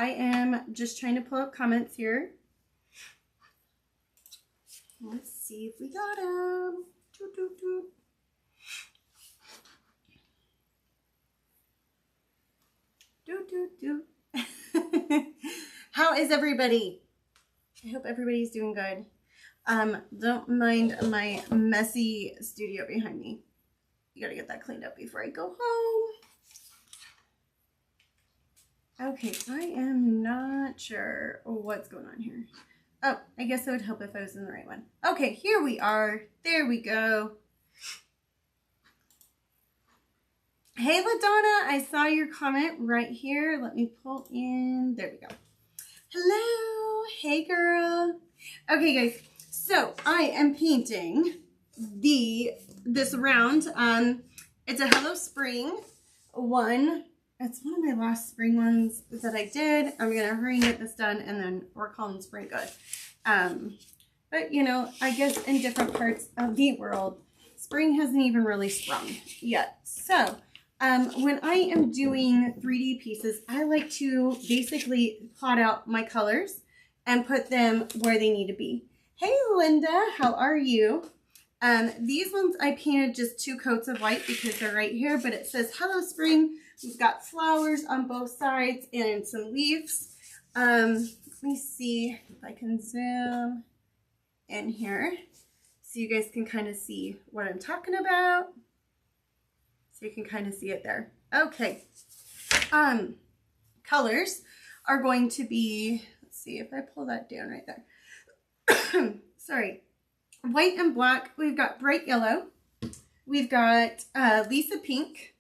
I am just trying to pull up comments here. Let's see if we got them. Doot, doot, doot. Doot, doot, doot. How is everybody? I hope everybody's doing good. Don't mind my messy studio behind me. You gotta get that cleaned up before I go home. Okay, I am not sure what's going on here. Oh, I guess it would help if I was in the right one. Okay, here we are. There we go. Hey, LaDonna, I saw your comment right here. Let me pull in. There we go. Hello. Hey, girl. Okay, guys. So I am painting this round. It's a Hello Spring one. It's one of my last spring ones that I did. I'm going to hurry and get this done, and then we're calling spring good. But, you know, I guess in different parts of the world, spring hasn't even really sprung yet. So, when I am doing 3D pieces, I like to basically plot out my colors and put them where they need to be. Hey, Linda, how are you? These ones I painted just 2 coats of white because they're right here, but it says Hello Spring. We've got flowers on both sides and some leaves. Let me see if I can zoom in here so you guys can kind of see what I'm talking about. So you can kind of see it there. Okay. Colors are going to be, let's see if I pull that down right there. Sorry. White and black. We've got bright yellow. We've got Lisa pink.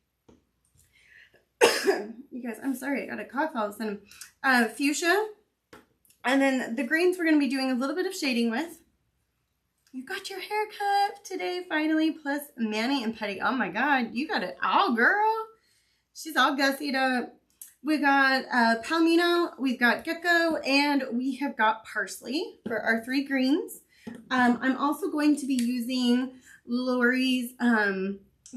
You guys, I'm sorry, I got a cough all of a sudden. Fuchsia. And then the greens we're going to be doing a little bit of shading with. You got your haircut today, finally, plus Manny and Petty. Oh my God, you got it all, girl. She's all gussied up. We got Palomino, we've got Gecko, and we have got Parsley for our 3 greens. I'm also going to be using Lori's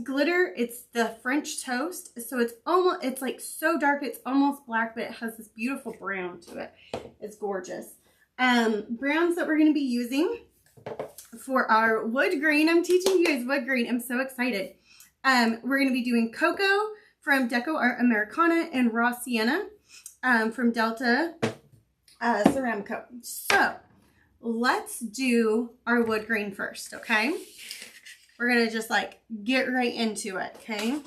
glitter. It's the French Toast, so it's like so dark it's almost black, but it has this beautiful brown to it. It's gorgeous. Browns that we're going to be using for our wood grain. I'm teaching you guys wood grain. I'm so excited. We're going to be doing Cocoa from Deco Art Americana and Raw Sienna from Delta Ceramico. So let's do our wood grain first, okay? We're going to just like get right into it, okay?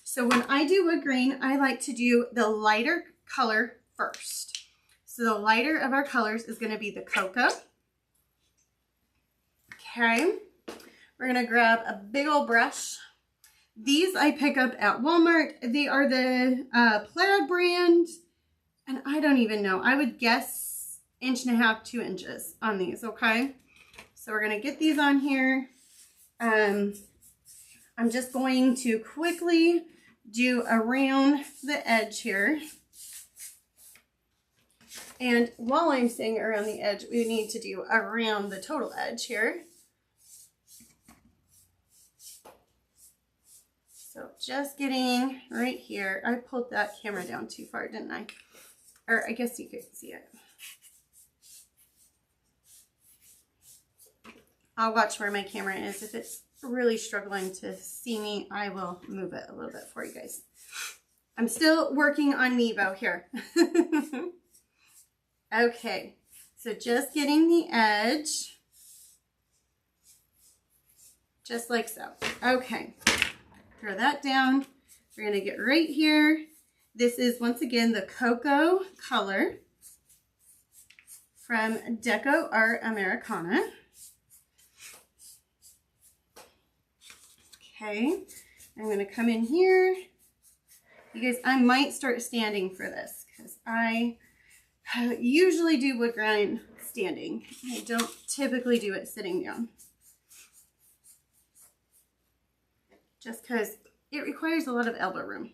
So when I do wood grain, I like to do the lighter color first. So the lighter of our colors is going to be the Cocoa. Okay. We're going to grab a big old brush. These I pick up at Walmart. They are the Plaid brand. And I don't even know. I would guess 1.5 to 2 inches on these, okay? So we're going to get these on here. I'm just going to quickly do around the edge here. And while I'm saying around the edge, we need to do around the total edge here. So just getting right here. I pulled that camera down too far, didn't I? Or I guess you could see it. I'll watch where my camera is. If it's really struggling to see me, I will move it a little bit for you guys. I'm still working on Mevo here. Okay, so just getting the edge. Just like so. Okay, throw that down. We're going to get right here. This is, once again, the Cocoa color from Deco Art Americana. Okay, I'm going to come in here. You guys, I might start standing for this because I usually do wood grain standing. I don't typically do it sitting down. Just because it requires a lot of elbow room.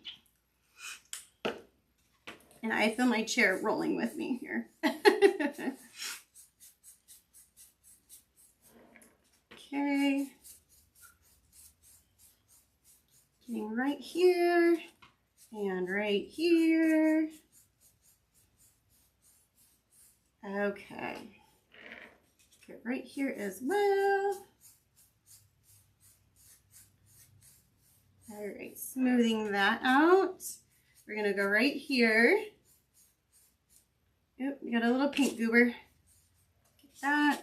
And I feel my chair rolling with me here. Okay. Getting right here and right here. Okay. Get right here as well. All right, smoothing that out. We're gonna go right here. Oop, we got a little paint goober. Get that.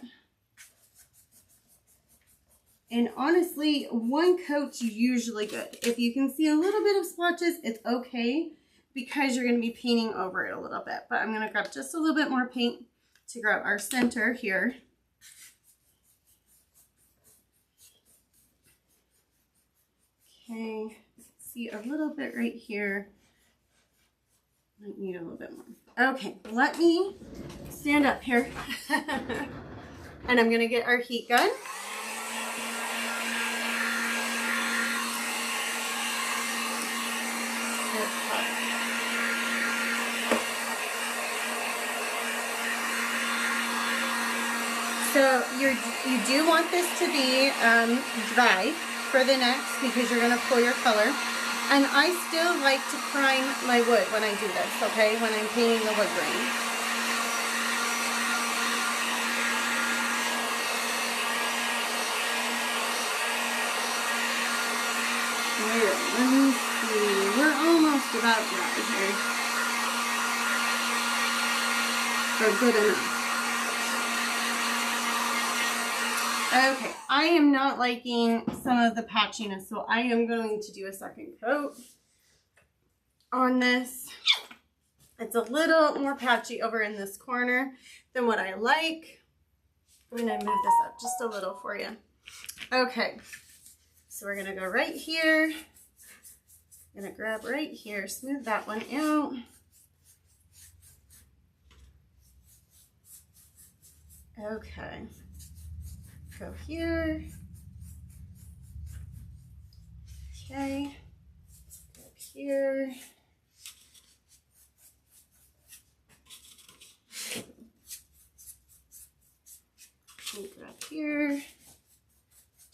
And honestly, one coat's usually good. If you can see a little bit of splotches, it's okay because you're gonna be painting over it a little bit. But I'm gonna grab just a little bit more paint to grab our center here. Okay, see a little bit right here. Might need a little bit more. Okay, let me stand up here. And I'm gonna get our heat gun. So you do want this to be dry for the next because you're gonna pull your color. And I still like to prime my wood when I do this, okay? When I'm painting the wood grain. Here, let me see. We're almost about dry here. Or good enough. Okay, I am not liking some of the patchiness, so I am going to do a second coat on this. It's a little more patchy over in this corner than what I like. I'm going to move this up just a little for you. Okay, so we're going to go right here. I'm going to grab right here, smooth that one out. Okay. Go here. Okay. Go up here. And go up here.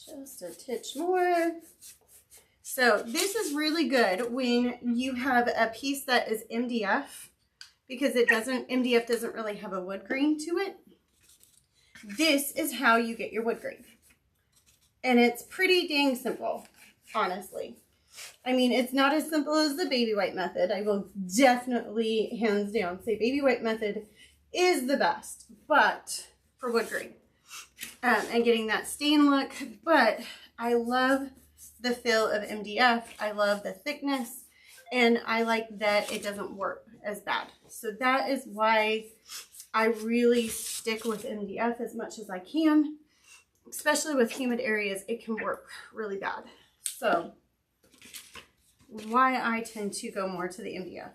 Just a titch more. So this is really good when you have a piece that is MDF because MDF doesn't really have a wood grain to it. This is how you get your wood grain. And it's pretty dang simple, honestly. I mean, it's not as simple as the baby white method. I will definitely, hands down, say baby white method is the best, but for wood grain and getting that stain look. But I love the feel of MDF. I love the thickness, and I like that it doesn't work as bad. So that is why I really stick with MDF as much as I can, especially with humid areas. It can work really bad. So why I tend to go more to the MDF.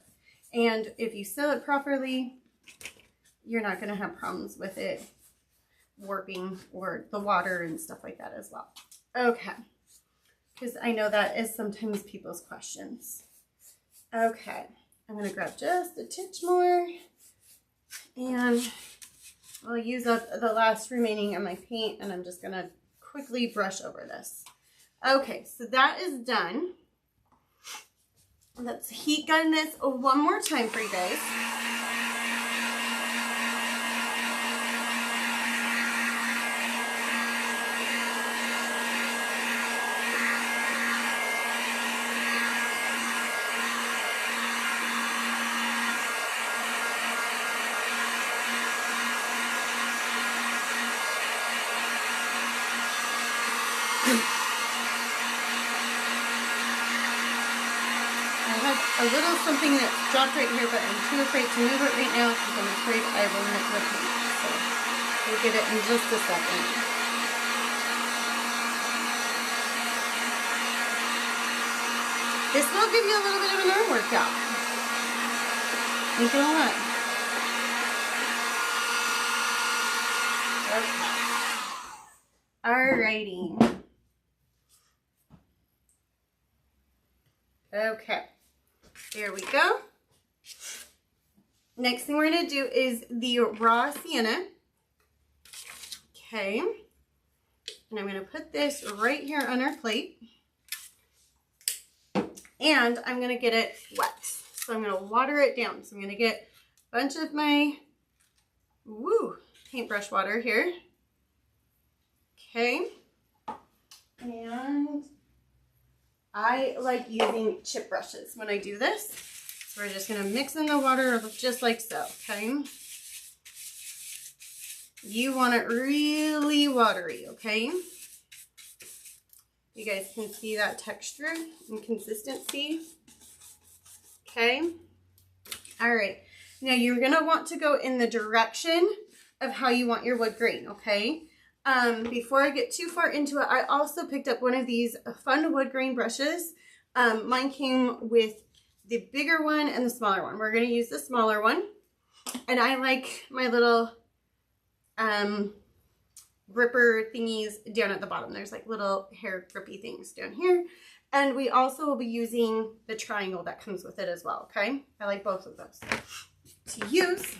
And if you seal it properly, you're not going to have problems with it warping or the water and stuff like that as well. Okay, because I know that is sometimes people's questions. Okay, I'm going to grab just a titch more. And I'll use up the last remaining of my paint, and I'm just going to quickly brush over this. Okay, so that is done. Let's heat gun this one more time for you guys. A little something that dropped right here, but I'm too afraid to move it right now because I'm afraid I will miss the paint. So we'll get it in just a second. This will give you a little bit of an arm workout. Ain't gonna lie. Okay. Alrighty. Okay. There we go. Next thing we're going to do is the raw sienna. Okay. And I'm going to put this right here on our plate. And I'm going to get it wet. So I'm going to water it down. So I'm going to get a bunch of my woo, paintbrush water here. Okay. And I like using chip brushes when I do this. So we're just going to mix in the water just like so, okay? You want it really watery, okay? You guys can see that texture and consistency. Okay. All right. Now you're going to want to go in the direction of how you want your wood grain, okay? Before I get too far into it, I also picked up one of these fun wood grain brushes. Mine came with the bigger one and the smaller one. We're going to use the smaller one. And I like my little gripper thingies down at the bottom. There's like little hair grippy things down here. And we also will be using the triangle that comes with it as well, okay? I like both of those to use.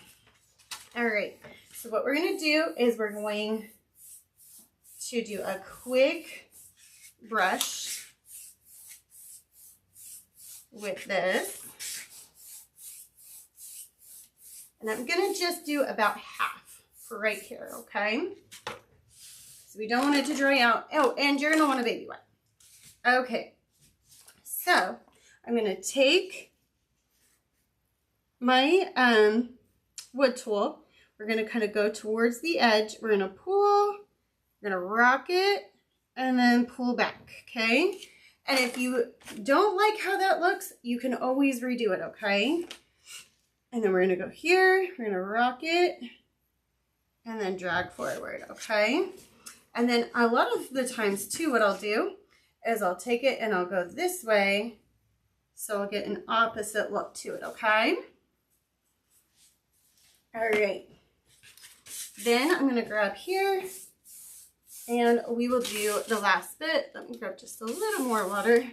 All right, so what we're gonna do is we're going to do a quick brush with this. And I'm gonna just do about half for right here, okay? So we don't want it to dry out. Oh, and you're gonna want a baby wipe. Okay, so I'm gonna take my wood tool. We're gonna kind of go towards the edge. We're gonna pull, we're gonna rock it, and then pull back, okay? And if you don't like how that looks, you can always redo it, okay? And then we're gonna go here, we're gonna rock it, and then drag forward, okay? And then a lot of the times too, what I'll do is I'll take it and I'll go this way, so I'll get an opposite look to it, okay? All right. Then I'm gonna grab here and we will do the last bit. Let me grab just a little more water.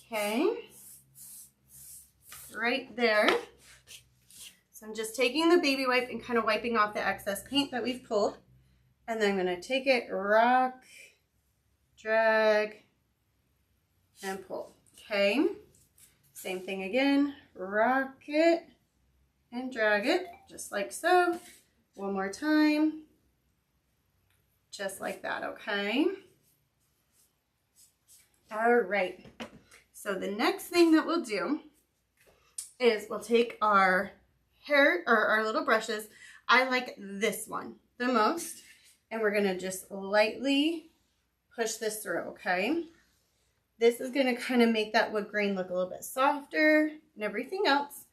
Okay. Right there. So I'm just taking the baby wipe and kind of wiping off the excess paint that we've pulled. And then I'm going to take it, rock, drag, and pull. Okay. Same thing again. Rock it and drag it just like so. One more time. Just like that, okay? All right. So the next thing that we'll do is we'll take our hair or our little brushes. I like this one the most, and we're gonna just lightly push this through, okay? This is gonna kind of make that wood grain look a little bit softer and everything else,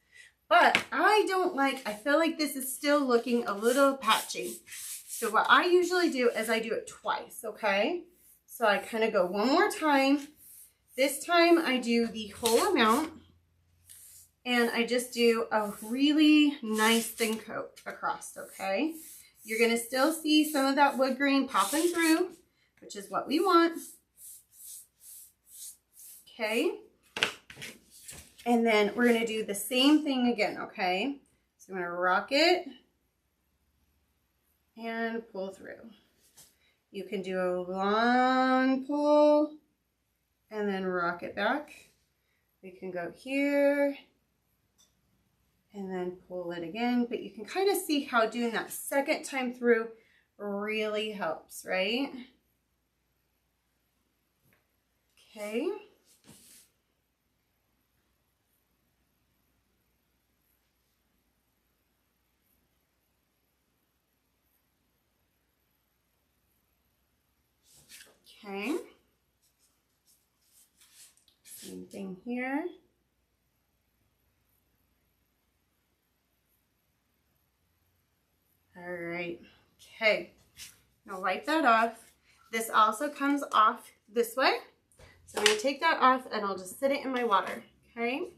but I feel like this is still looking a little patchy. So what I usually do is I do it twice, okay? So I kind of go one more time. This time I do the whole amount. And I just do a really nice thin coat across, okay? You're gonna still see some of that wood grain popping through, which is what we want. Okay? And then we're gonna do the same thing again, okay? So I'm gonna rock it and pull through. You can do a long pull and then rock it back. We can go here and then pull it again, but you can kind of see how doing that second time through really helps, right? Okay. Okay. Same thing here. All right, okay, now wipe that off. This also comes off this way. So I'm gonna take that off and I'll just sit it in my water, okay?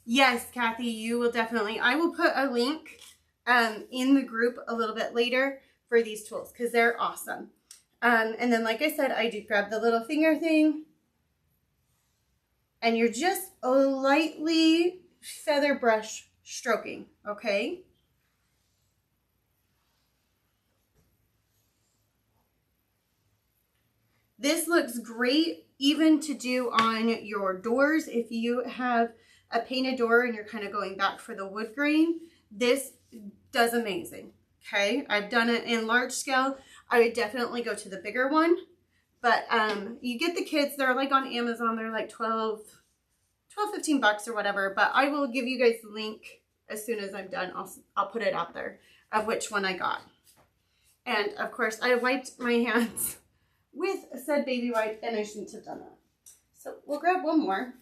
Yes, Kathy, you will definitely. I will put a link in the group a little bit later for these tools because they're awesome. And then, like I said, I do grab the little finger thing. And you're just lightly feather brush stroking, okay? This looks great even to do on your doors. If you have a painted door and you're kind of going back for the wood grain, this does amazing. Okay, I've done it in large scale. I would definitely go to the bigger one, but you get the kits. They're like on Amazon. They're like 12, 15 bucks or whatever, but I will give you guys the link as soon as I'm done. I'll put it out there of which one I got. And of course I wiped my hands with said baby wipe, and I shouldn't have done that. So we'll grab one more.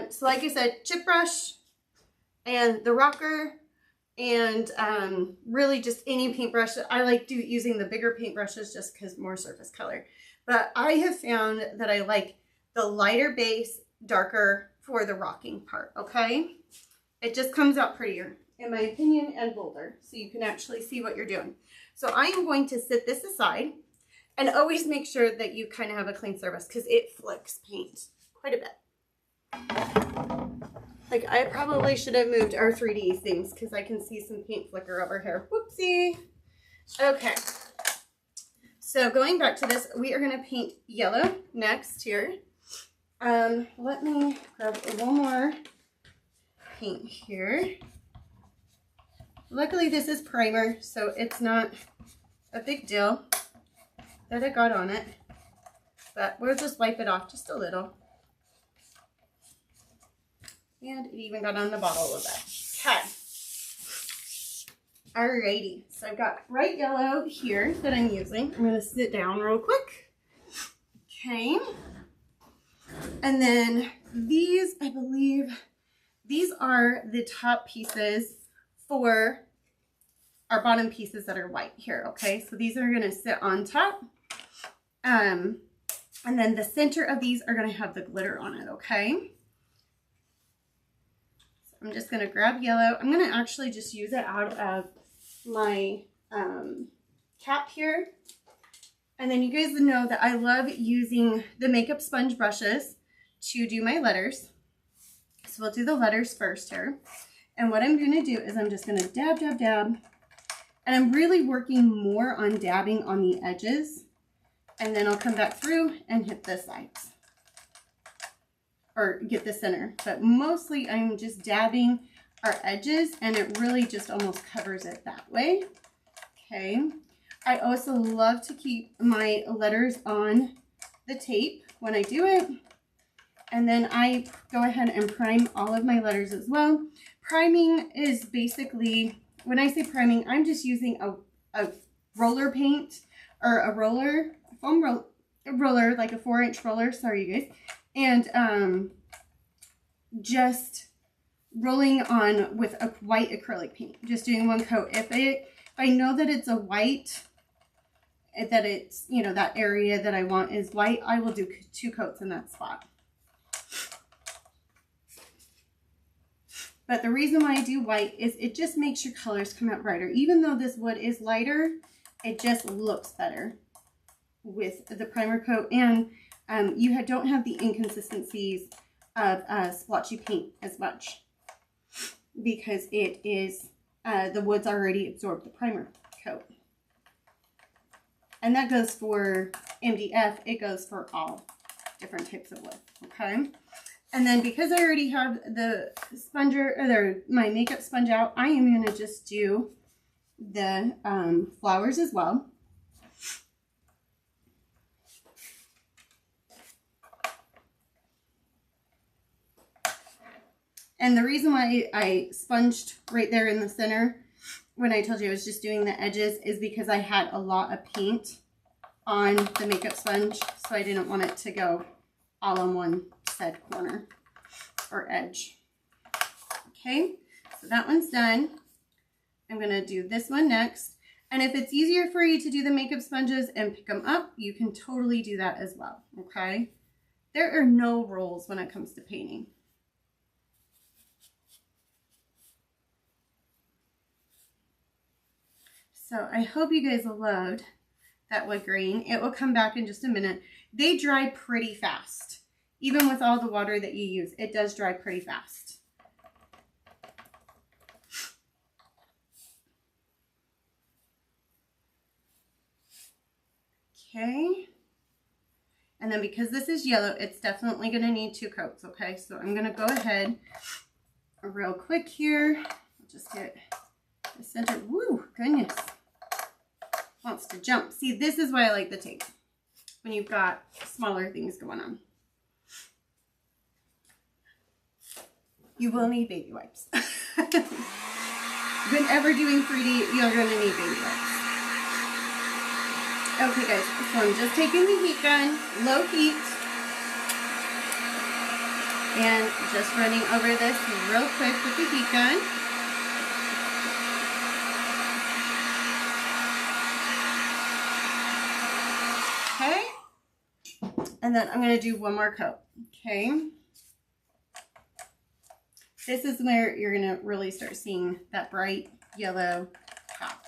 So like I said, chip brush and the rocker, and really just any paintbrush. I like using the bigger paintbrushes just because more surface color. But I have found that I like the lighter base, darker for the rocking part, okay? It just comes out prettier, in my opinion, and bolder, so you can actually see what you're doing. So I am going to set this aside, and always make sure that you kind of have a clean surface because it flicks paint quite a bit. Like, I probably should have moved our 3D things because I can see some paint flicker over here. Whoopsie. Okay. So going back to this, we are going to paint yellow next here. Let me grab one more paint here. Luckily this is primer, so it's not a big deal that it got on it, but we'll just wipe it off just a little. And it even got on the bottle a little bit. Okay. Alrighty, so I've got bright yellow here that I'm using. I'm gonna sit down real quick. Okay. And then these, I believe, these are the top pieces for our bottom pieces that are white here, okay? So these are going to sit on top. And then the center of these are going to have the glitter on it, okay? So I'm just going to grab yellow. I'm going to actually just use it out of my cap here. And then you guys know that I love using the makeup sponge brushes to do my letters. So we'll do the letters first here. And what I'm going to do is I'm just going to dab, dab, dab. And I'm really working more on dabbing on the edges. And then I'll come back through and hit the sides. Or get the center. But mostly I'm just dabbing our edges, and it really just almost covers it that way. Okay. I also love to keep my letters on the tape when I do it. And then I go ahead and prime all of my letters as well. Priming is basically, when I say priming, I'm just using a roller paint, or a roller, a roller, like a 4-inch roller, sorry you guys. And just rolling on with a white acrylic paint, just doing one coat. If I know that it's a white, that it's, you know, that area that I want is white, I will do 2 coats in that spot. But the reason why I do white is it just makes your colors come out brighter. Even though this wood is lighter, it just looks better with the primer coat. And you don't have the inconsistencies of splotchy paint as much, because it is, the wood's already absorbed the primer coat. And that goes for MDF, it goes for all different types of wood, okay? And then because I already have the sponger, or my makeup sponge out, I am going to just do the flowers as well. And the reason why I sponged right there in the center when I told you I was just doing the edges is because I had a lot of paint on the makeup sponge, so I didn't want it to go all on one said corner or edge. Okay, so that one's done. I'm going to do this one next. And if it's easier for you to do the makeup sponges and pick them up, you can totally do that as well, okay? There are no rules when it comes to painting. So I hope you guys loved that wood grain. It will come back in just a minute. They dry pretty fast. Even with all the water that you use, it does dry pretty fast. Okay. And then because this is yellow, it's definitely going to need 2 coats, okay? So I'm going to go ahead real quick here. I'll just get the center. Woo, goodness. Wants to jump. See, this is why I like the tape when you've got smaller things going on. You will need baby wipes. Whenever doing 3D, you're going to need baby wipes. Okay guys, so I'm just taking the heat gun, low heat, and just running over this real quick with the heat gun. Okay, and then I'm going to do one more coat, okay? This is where you're going to really start seeing that bright yellow top.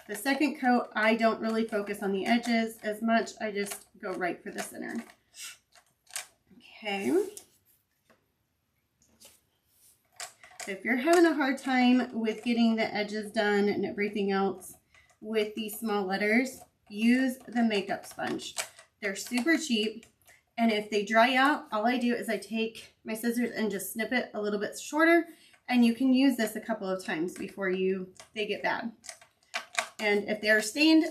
The second coat, I don't really focus on the edges as much. I just go right for the center. Okay. So if you're having a hard time with getting the edges done and everything else with these small letters, use the makeup sponge. They're super cheap. And if they dry out, all I do is I take my scissors and just snip it a little bit shorter. And you can use this a couple of times before they get bad. And if they're stained,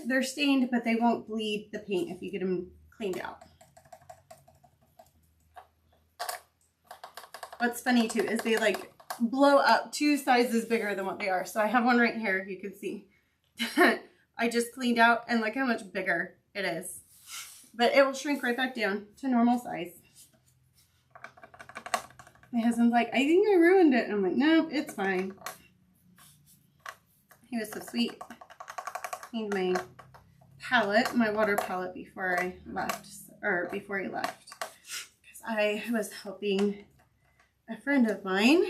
but they won't bleed the paint if you get them cleaned out. What's funny too is they like blow up 2 sizes bigger than what they are. So I have one right here, you can see. I just cleaned out and look how much bigger it is. But it will shrink right back down to normal size. My husband's like, I think I ruined it. And I'm like, no, it's fine. He was so sweet. Cleaned my palette, my water palette before I left, or before he left. Because I was helping a friend of mine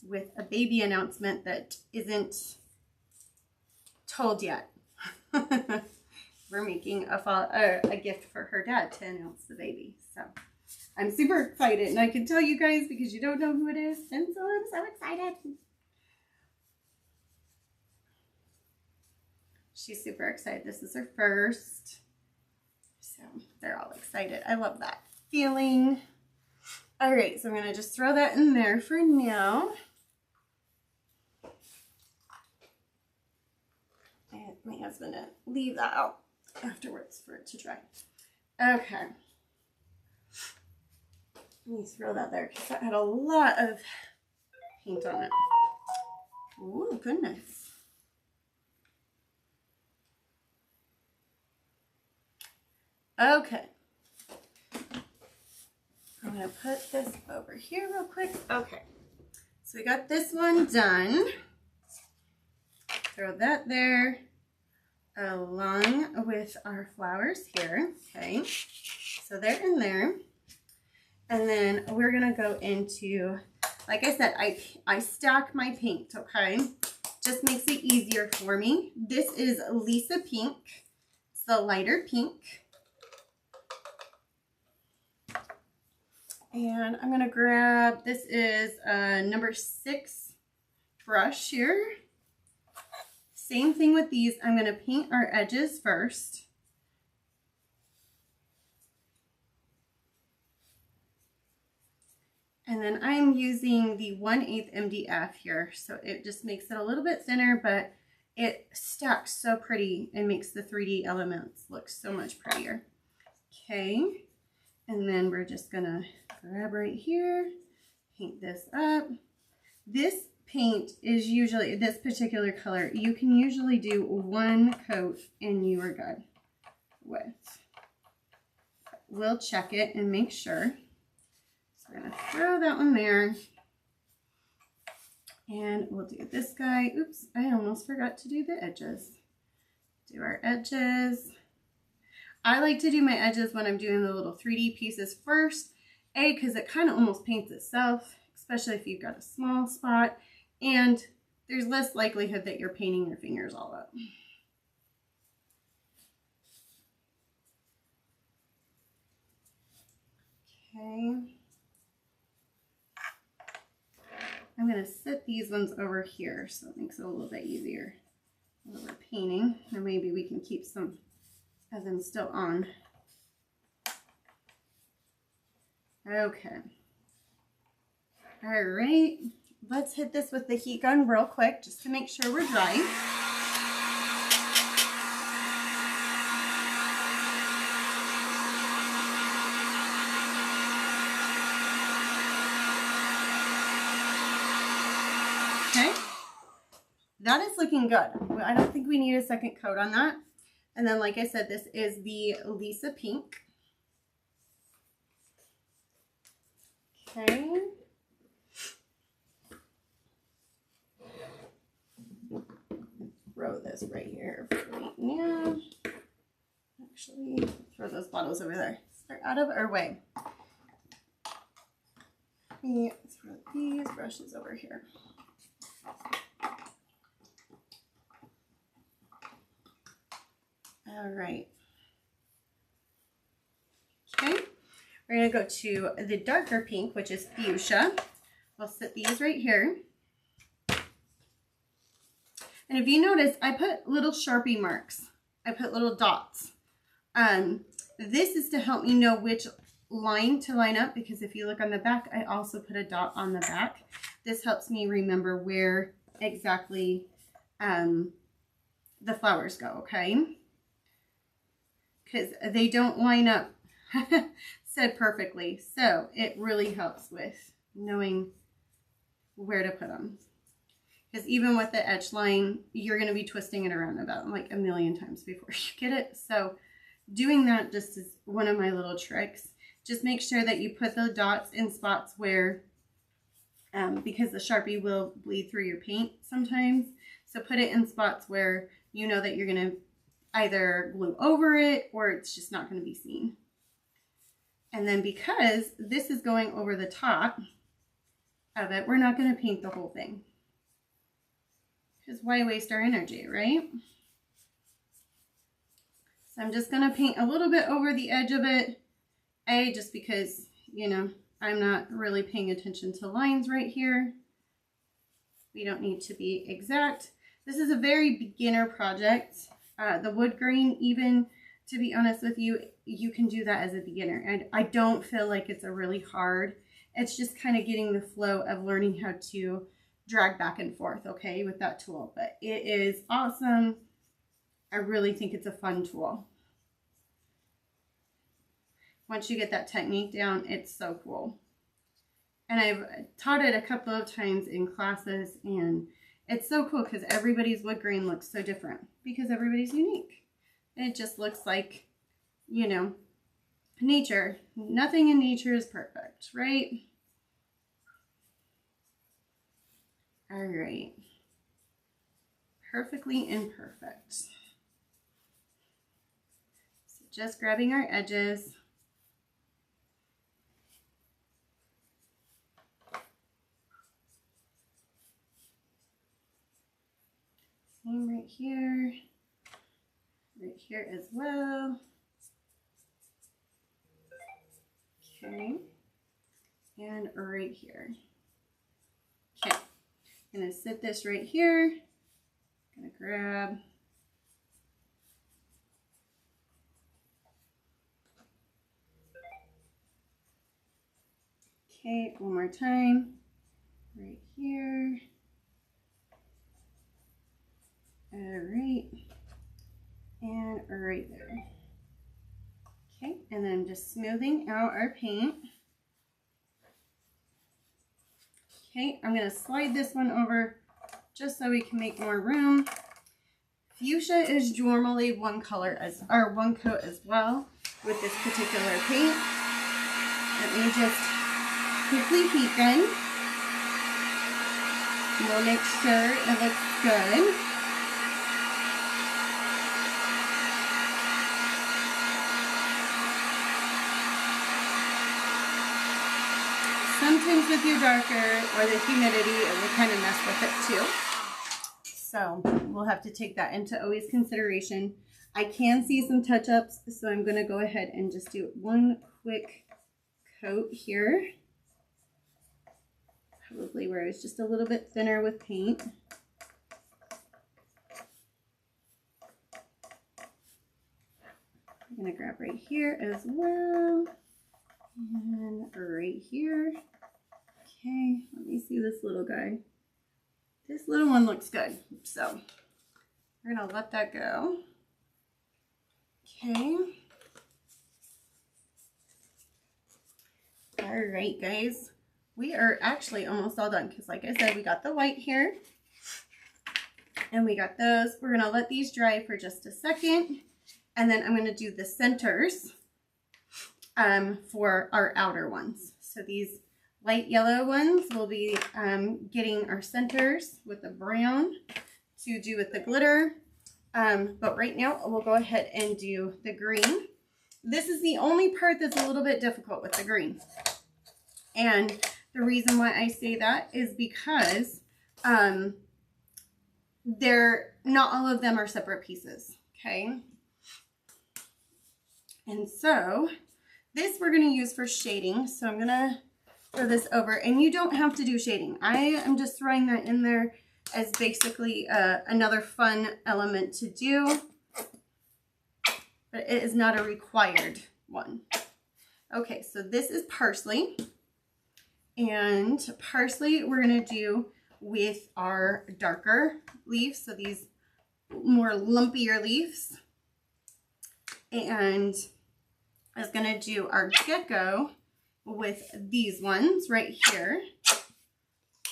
with a baby announcement that isn't told yet. We're making a gift for her dad to announce the baby. So I'm super excited, and I can tell you guys because you don't know who it is, and so I'm so excited. She's super excited. This is her first. So they're all excited. I love that feeling. All right, so I'm going to just throw that in there for now. And my husband to leave that out afterwards for it to dry. Okay. Let me throw that there because that had a lot of paint on it. Ooh, goodness. Okay. I'm going to put this over here real quick. Okay. So we got this one done. Throw that there along with our flowers here. Okay. So they're in there. And then we're going to go into, like I said, I stack my paint, okay? Just makes it easier for me. This is Lisa Pink. It's the lighter pink. And I'm going to grab, this is number 6 brush here. Same thing with these. I'm going to paint our edges first. And then I'm using the 1/8 MDF here. So it just makes it a little bit thinner, but it stacks so pretty and makes the 3D elements look so much prettier. Okay. And then we're just going to grab right here, paint this up. This paint is usually, this particular color, you can usually do 1 coat and you are good with. We'll check it and make sure. So we're going to throw that one there. And we'll do this guy. Oops, I almost forgot to do the edges. Do our edges. I like to do my edges when I'm doing the little 3D pieces first. A, because it kind of almost paints itself, especially if you've got a small spot. And there's less likelihood that you're painting your fingers all up. Okay. I'm going to set these ones over here so it makes it a little bit easier. We're painting, and maybe we can keep some of them still on. Okay. All right. Let's hit this with the heat gun real quick just to make sure we're dry. Okay. That is looking good. I don't think we need a second coat on that. And then, like I said, this is the Lisa Pink. Okay. Throw this right here for right now. Actually, throw those bottles over there. They're out of our way. Let me throw these brushes over here. All right. Okay. We're going to go to the darker pink, which is fuchsia. I'll set these right here. And if you notice, I put little Sharpie marks. I put little dots. This is to help me know which line to line up, because if you look on the back, I also put a dot on the back. This helps me remember where exactly the flowers go, okay? Because they don't line up said perfectly. So it really helps with knowing where to put them. Because even with the edge line, you're going to be twisting it around about like a million times before you get it. So doing that just is one of my little tricks. Just make sure that you put the dots in spots where, because the Sharpie will bleed through your paint sometimes. So put it in spots where you know that you're going to either glue over it or it's just not going to be seen. And then because this is going over the top of it, we're not going to paint the whole thing. Because why waste our energy, right? So I'm just going to paint a little bit over the edge of it. Just because, you know, I'm not really paying attention to lines right here. We don't need to be exact. This is a very beginner project. The wood grain, even, to be honest with you, you can do that as a beginner. And I don't feel like it's a really hard. It's just kind of getting the flow of learning how to drag back and forth, okay, with that tool. But it is awesome. I really think it's a fun tool. Once you get that technique down, it's so cool. And I've taught it a couple of times in classes, and it's so cool because everybody's wood grain looks so different because everybody's unique. It just looks like, you know, nature. Nothing in nature is perfect, right? All right. Perfectly imperfect. So just grabbing our edges. Same right here as well. Okay, and right here. Okay, I'm gonna sit this right here. I'm gonna grab. Okay, one more time, right here. All right, and right there. Okay, and then just smoothing out our paint. Okay, I'm going to slide this one over just so we can make more room. Fuchsia is normally one coat as well with this particular paint. Let me just quickly heat gun. We'll make sure it looks good. Sometimes with your darker or the humidity, it will kind of mess with it too. So we'll have to take that into always consideration. I can see some touch-ups, so I'm going to go ahead and just do one quick coat here. Probably where it's just a little bit thinner with paint. I'm gonna grab right here as well. And right here. Okay, let me see this little guy. This little one looks good. So we're gonna let that go. Okay. All right, guys. We are actually almost all done because like I said, we got the white here and we got those. We're gonna let these dry for just a second. And then I'm gonna do the centers for our outer ones. So these light yellow ones will be getting our centers with the brown to do with the glitter. But right now we'll go ahead and do the green. This is the only part that's a little bit difficult with the green. And the reason why I say that is because not all of them are separate pieces, okay? And so this we're going to use for shading. So I'm going to throw this over, and you don't have to do shading. I am just throwing that in there as basically another fun element to do, but it is not a required one. Okay, so this is parsley. And parsley we're going to do with our darker leaves, so these more lumpier leaves. And I was going to do our gecko with these ones right here.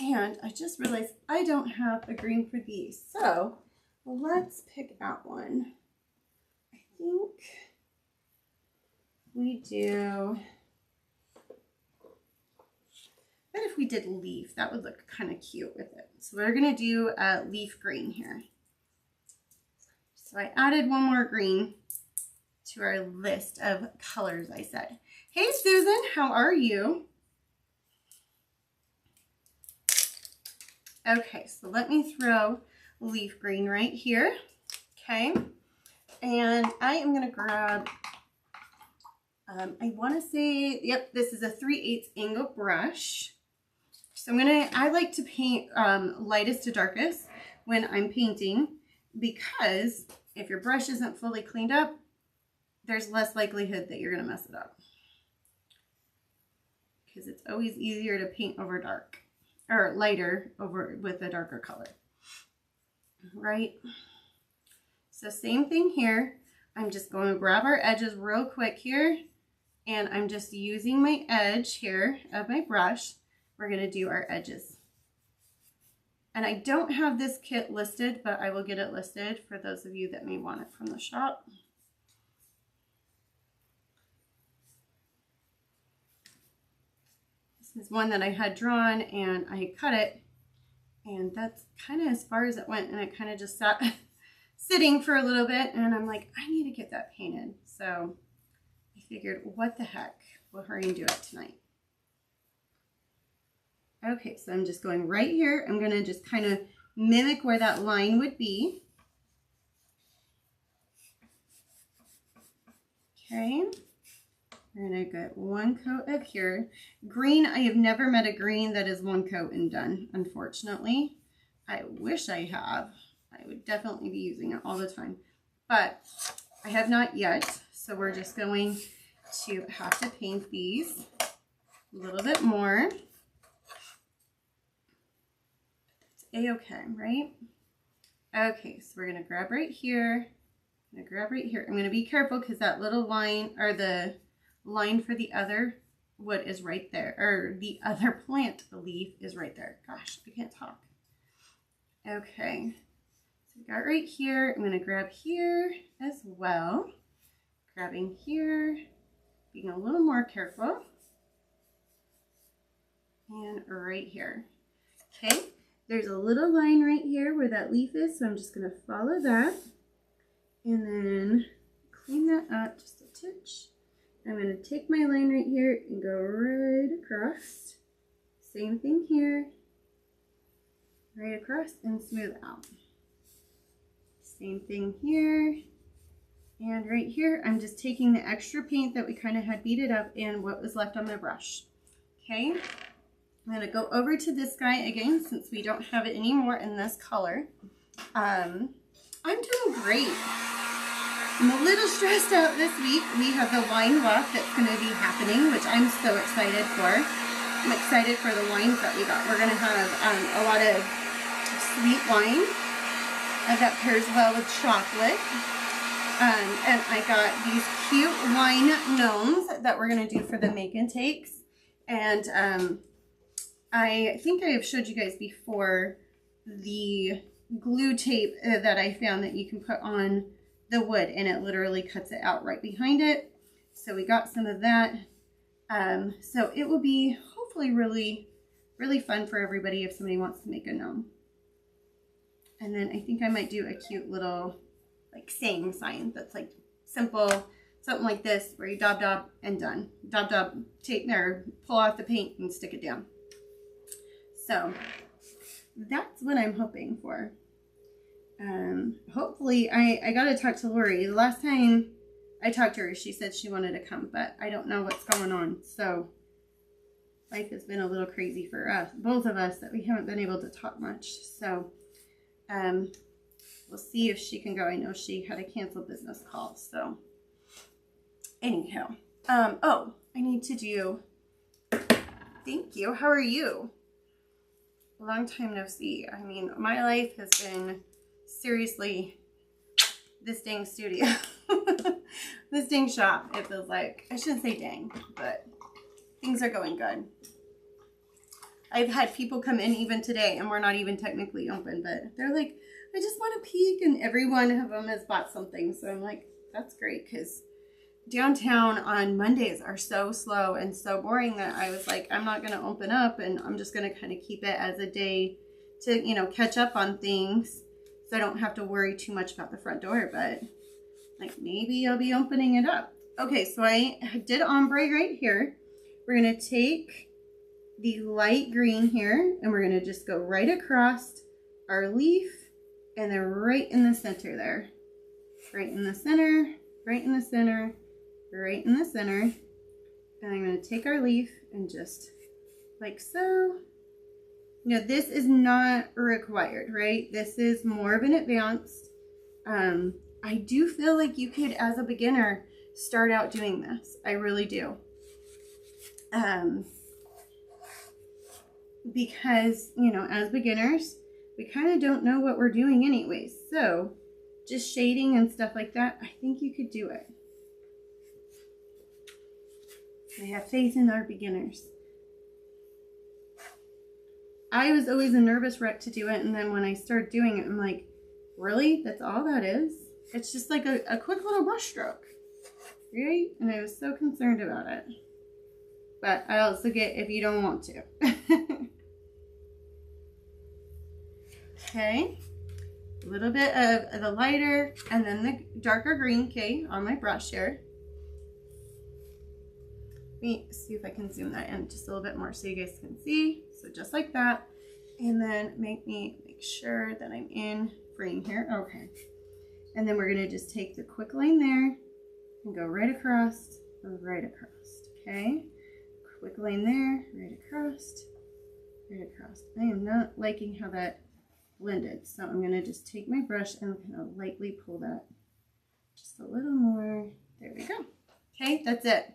And I just realized I don't have a green for these. So let's pick out one. I think we do... But if we did leaf, that would look kind of cute with it. So we're going to do a leaf green here. So I added one more green to our list of colors I said. Hey Susan, how are you? Okay, so let me throw leaf green right here. Okay, and I am going to grab, I want to say, yep, this is a 3/8 angle brush. So I like to paint lightest to darkest when I'm painting, because if your brush isn't fully cleaned up, there's less likelihood that you're going to mess it up. Because it's always easier to paint over dark, or lighter over with a darker color. Right? So same thing here. I'm just going to grab our edges real quick here, and I'm just using my edge here of my brush. We're going to do our edges. And I don't have this kit listed, but I will get it listed for those of you that may want it from the shop. This is one that I had drawn and I cut it, and that's kind of as far as it went, and it kind of just sat sitting for a little bit, and I'm like, I need to get that painted. So I figured, what the heck, we'll hurry and do it tonight. Okay, so I'm just going right here. I'm going to just kind of mimic where that line would be. Okay, we're going to get one coat of here. Green, I have never met a green that is one coat and done, unfortunately. I wish I have. I would definitely be using it all the time, but I have not yet. So we're just going to have to paint these a little bit more. A-okay, right? Okay, so we're gonna grab right here. I'm gonna grab right here. I'm gonna be careful because that little line, or the line for the other wood is right there, or the other plant leaf is right there. Gosh, I can't talk. Okay, so we got right here. I'm gonna grab here as well. Grabbing here, being a little more careful. And right here. Okay. There's a little line right here where that leaf is, so I'm just going to follow that and then clean that up just a touch. I'm going to take my line right here and go right across. Same thing here, right across and smooth out. Same thing here and right here. I'm just taking the extra paint that we kind of had beaded up and what was left on my brush. Okay. I'm going to go over to this guy again since we don't have it anymore in this color. I'm doing great. I'm a little stressed out this week. We have the wine walk that's going to be happening, which I'm so excited for. I'm excited for the wines that we got. We're going to have a lot of sweet wine that pairs well with chocolate. And I got these cute wine gnomes that we're going to do for the make and takes. And I think I have showed you guys before the glue tape that I found that you can put on the wood, and it literally cuts it out right behind it. So we got some of that. So it will be hopefully really, really fun for everybody if somebody wants to make a gnome. And then I think I might do a cute little like saying sign that's like simple, something like this, where you dab dab and done. Dab dab, take there, pull off the paint and stick it down. So that's what I'm hoping for. Hopefully, I got to talk to Lori. The last time I talked to her, she said she wanted to come, but I don't know what's going on. So life has been a little crazy for us, both of us, that we haven't been able to talk much. So we'll see if she can go. I know she had a canceled business call. So anyhow, oh, I need to do, thank you. How are you? Long time no see. I mean, my life has been seriously this dang studio. This dang shop, it feels like. I shouldn't say dang, but things are going good. I've had people come in even today, and we're not even technically open, but they're like, I just want to peek, and every one of them has bought something. So I'm like, that's great, because downtown on Mondays are so slow and so boring that I was like, I'm not going to open up, and I'm just going to kind of keep it as a day to, you know, catch up on things so I don't have to worry too much about the front door. But like, maybe I'll be opening it up. Okay, so I did ombre right here. We're going to take the light green here, and we're going to just go right across our leaf, and then right in the center there. Right in the center, right in the center, right in the center. And I'm going to take our leaf and just like so. Now, this is not required, right? This is more of an advanced. I do feel like you could, as a beginner, start out doing this. I really do. Because, you know, as beginners, we kind of don't know what we're doing anyways. So just shading and stuff like that, I think you could do it. I have faith in our beginners. I was always a nervous wreck to do it, and then when I started doing it, I'm like, really? That's all that is? It's just like a quick little brush stroke, right? And I was so concerned about it. But I also get if you don't want to. Okay. A little bit of the lighter and then the darker green, okay, on my brush here. Let me see if I can zoom that in just a little bit more so you guys can see. So just like that. And then make sure that I'm in frame here. Okay. And then we're going to just take the quick line there and go right across, okay? Quick line there, right across. I am not liking how that blended, so I'm going to just take my brush and kind of lightly pull that just a little more. There we go. Okay, that's it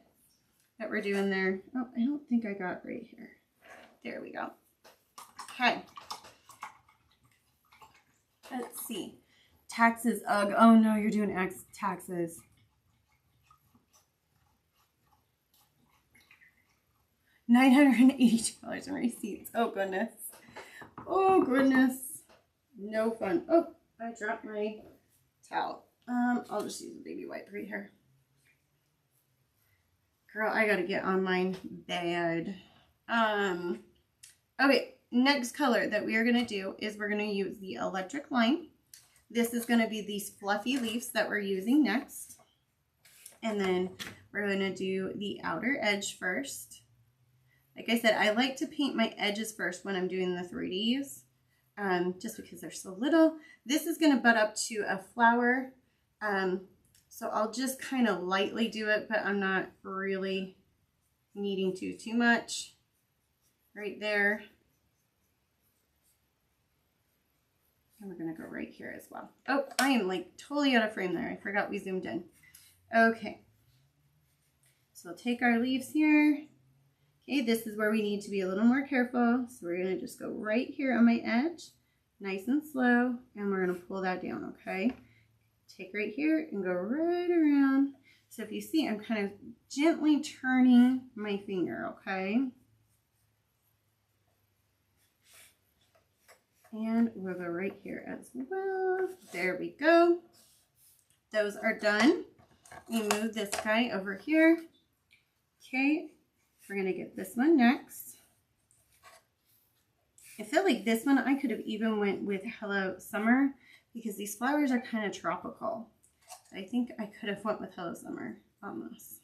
that we're doing there. Oh, I don't think I got right here. There we go. Okay. Let's see. Taxes, ugh. Oh no, you're doing taxes. $982 in receipts. Oh goodness. Oh goodness. No fun. Oh, I dropped my towel. I'll just use a baby wipe right here. Girl, I gotta get on mine bad. Okay, next color that we are gonna do is we're gonna use the electric line. This is gonna be these fluffy leaves that we're using next. And then we're gonna do the outer edge first. Like I said, I like to paint my edges first when I'm doing the 3Ds, just because they're so little. This is going to butt up to a flower, so I'll just kind of lightly do it, but I'm not really needing to too much. Right there. And we're going to go right here as well. Oh, I am like totally out of frame there. I forgot we zoomed in. Okay. So we'll take our leaves here. Okay, this is where we need to be a little more careful. So we're going to just go right here on my edge, nice and slow, and we're going to pull that down, okay? Take right here and go right around. So if you see, I'm kind of gently turning my finger, okay? And we'll go right here as well. There we go. Those are done. We move this guy over here. Okay, we're going to get this one next. I feel like this one I could have even went with Hello Summer because these flowers are kind of tropical. I think I could have went with Hello Summer on this.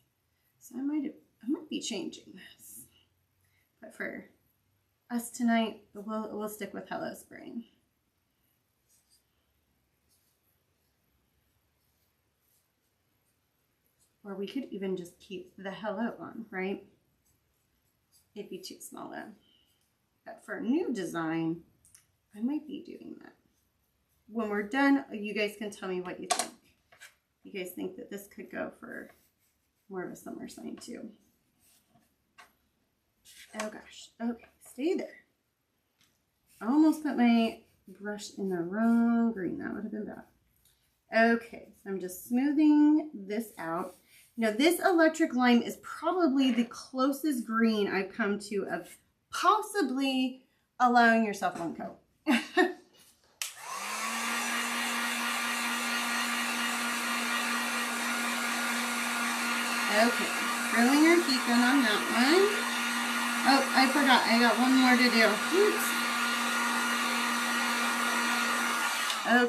So I might be changing this. But for us tonight, we'll stick with Hello Spring. Or we could even just keep the Hello on, right? It'd be too small though. But for a new design, I might be doing that. When we're done, you guys can tell me what you think. You guys think that this could go for more of a summer sign too. Oh gosh, okay, stay there. I almost put my brush in the wrong green. That would have been bad. Okay, so I'm just smoothing this out. Now this electric lime is probably the closest green I've come to of possibly allowing yourself one coat. Okay, throwing our heat gun on that one. Oh, I forgot. I got one more to do. Oops.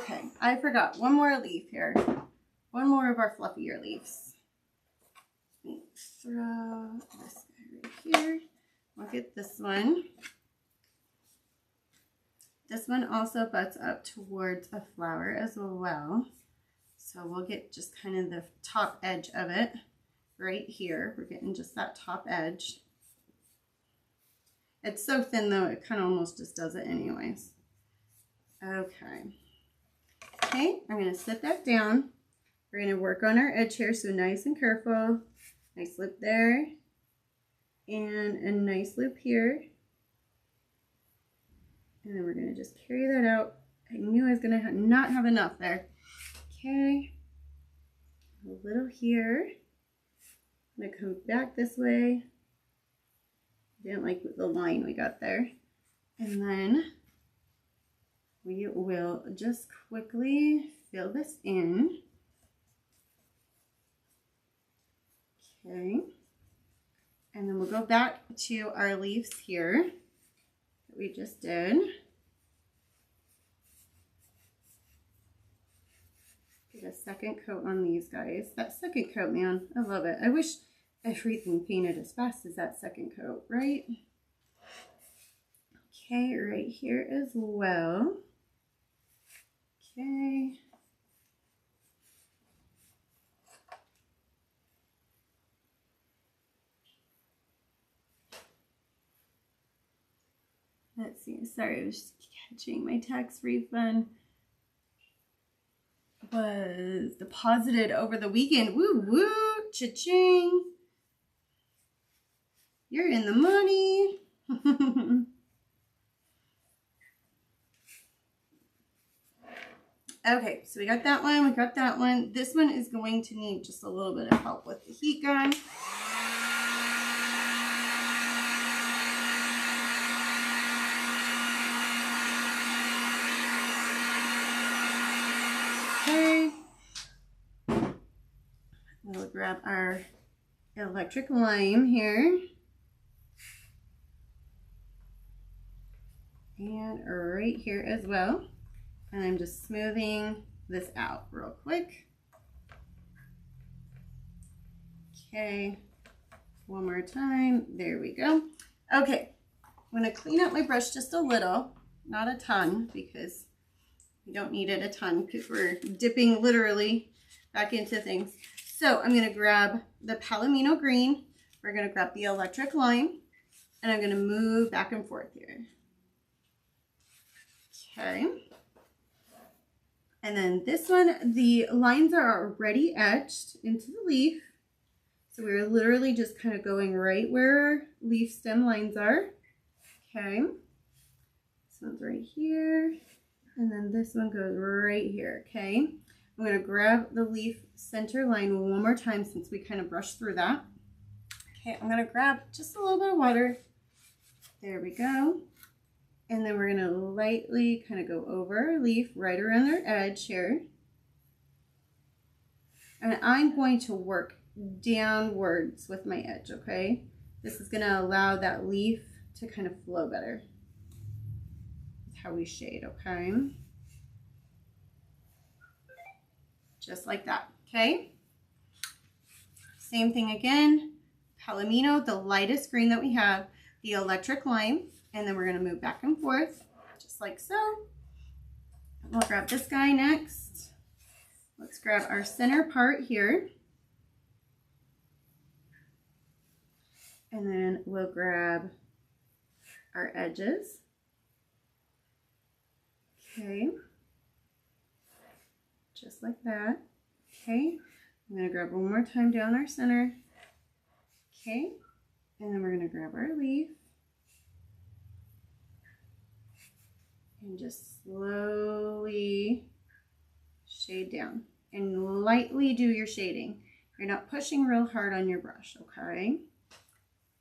Okay, I forgot. One more leaf here. One more of our fluffier leaves. Let me throw this guy right here. We'll get this one. This one also butts up towards a flower as well. So we'll get just kind of the top edge of it. Right here, we're getting just that top edge. It's so thin though, it kind of almost just does it anyways. Okay. Okay, I'm going to set that down. We're going to work on our edge here, so nice and careful. Nice loop there. And a nice loop here. And then we're going to just carry that out. I knew I was going to not have enough there. Okay. A little here. I'm going to come back this way. Didn't like the line we got there. And then we will just quickly fill this in. Okay. And then we'll go back to our leaves here that we just did. Get a second coat on these guys. That second coat, man, I love it. I wish everything painted as fast as that second coat, right? Okay, right here as well. Okay. Let's see, sorry, I was just catching my tax refund was deposited over the weekend. Woo woo, cha-ching. You're in the money. Okay, so we got that one, we got that one. This one is going to need just a little bit of help with the heat gun. Okay. We'll grab our electric lime here. And right here as well. And I'm just smoothing this out real quick. Okay, one more time. There we go. Okay, I'm going to clean up my brush just a little, not a ton, because we don't need it a ton because we're dipping literally back into things. So I'm going to grab the Palomino green. We're going to grab the electric lime, and I'm going to move back and forth here. Okay. And then this one, the lines are already etched into the leaf. So we're literally just kind of going right where our leaf stem lines are. Okay. This one's right here. And then this one goes right here. Okay. I'm going to grab the leaf center line one more time since we kind of brushed through that. Okay. I'm going to grab just a little bit of water. There we go. And then we're going to lightly kind of go over our leaf right around their edge here. And I'm going to work downwards with my edge, okay? This is going to allow that leaf to kind of flow better. That's how we shade, okay? Just like that, okay? Same thing again. Palomino, the lightest green that we have, the electric lime, and then we're going to move back and forth, just like so. We'll grab this guy next. Let's grab our center part here. And then we'll grab our edges. Okay. Just like that. Okay. I'm going to grab one more time down our center. Okay. And then we're going to grab our leaf. And just slowly shade down. And lightly do your shading. You're not pushing real hard on your brush, okay?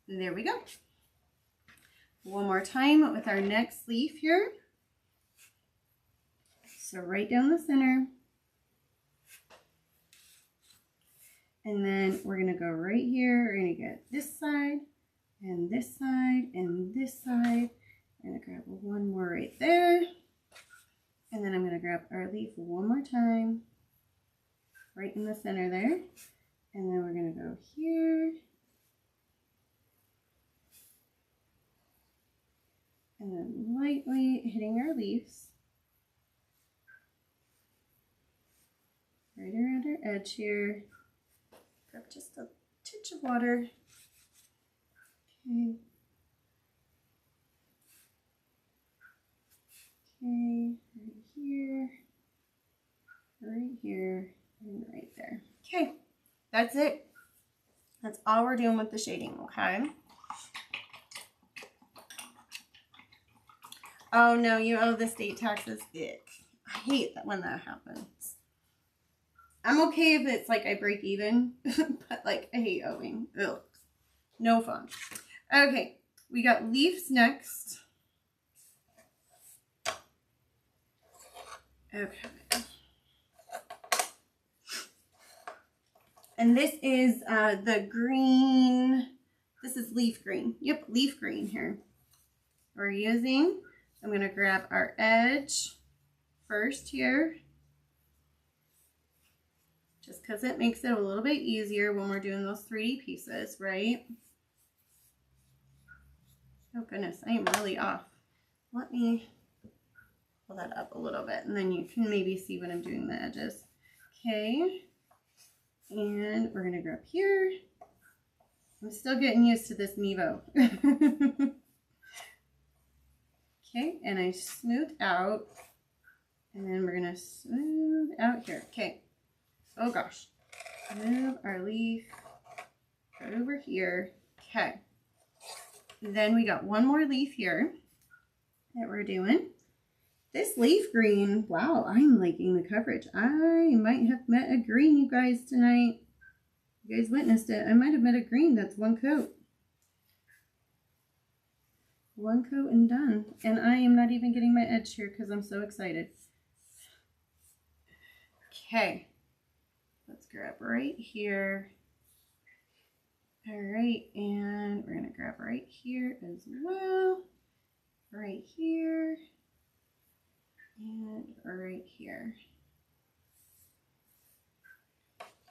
And there we go. One more time with our next leaf here. So right down the center. And then we're going to go right here. We're going to get this side, and this side, and this side. I'm going to grab one more right there. And then I'm going to grab our leaf one more time. Right in the center there. And then we're going to go here. And then lightly hitting our leaves. Right around our edge here. Grab just a touch of water. Okay. Okay, right here, and right there. Okay, that's it. That's all we're doing with the shading, okay? Oh no, you owe the state taxes. Ick. I hate that when that happens. I'm okay if it's like I break even, but like I hate owing. Ugh. No fun. Okay, we got leaves next. Okay. And this is the green. This is leaf green. Yep, leaf green here. We're using, I'm going to grab our edge first here. Just because it makes it a little bit easier when we're doing those 3D pieces, right? Oh goodness, I am really off. Let me pull that up a little bit and then you can maybe see what I'm doing the edges. Okay, and we're gonna grab here. I'm still getting used to this Mevo. Okay, and I smoothed out, and then we're gonna smooth out here. Okay, oh gosh, move our leaf right over here. Okay, then we got one more leaf here that we're doing. This leaf green, wow, I'm liking the coverage. I might have met a green, you guys, tonight. You guys witnessed it. I might have met a green that's one coat. One coat and done. And I am not even getting my edge here because I'm so excited. Okay. Let's grab right here. All right, and we're going to grab right here as well. Right here. And right here.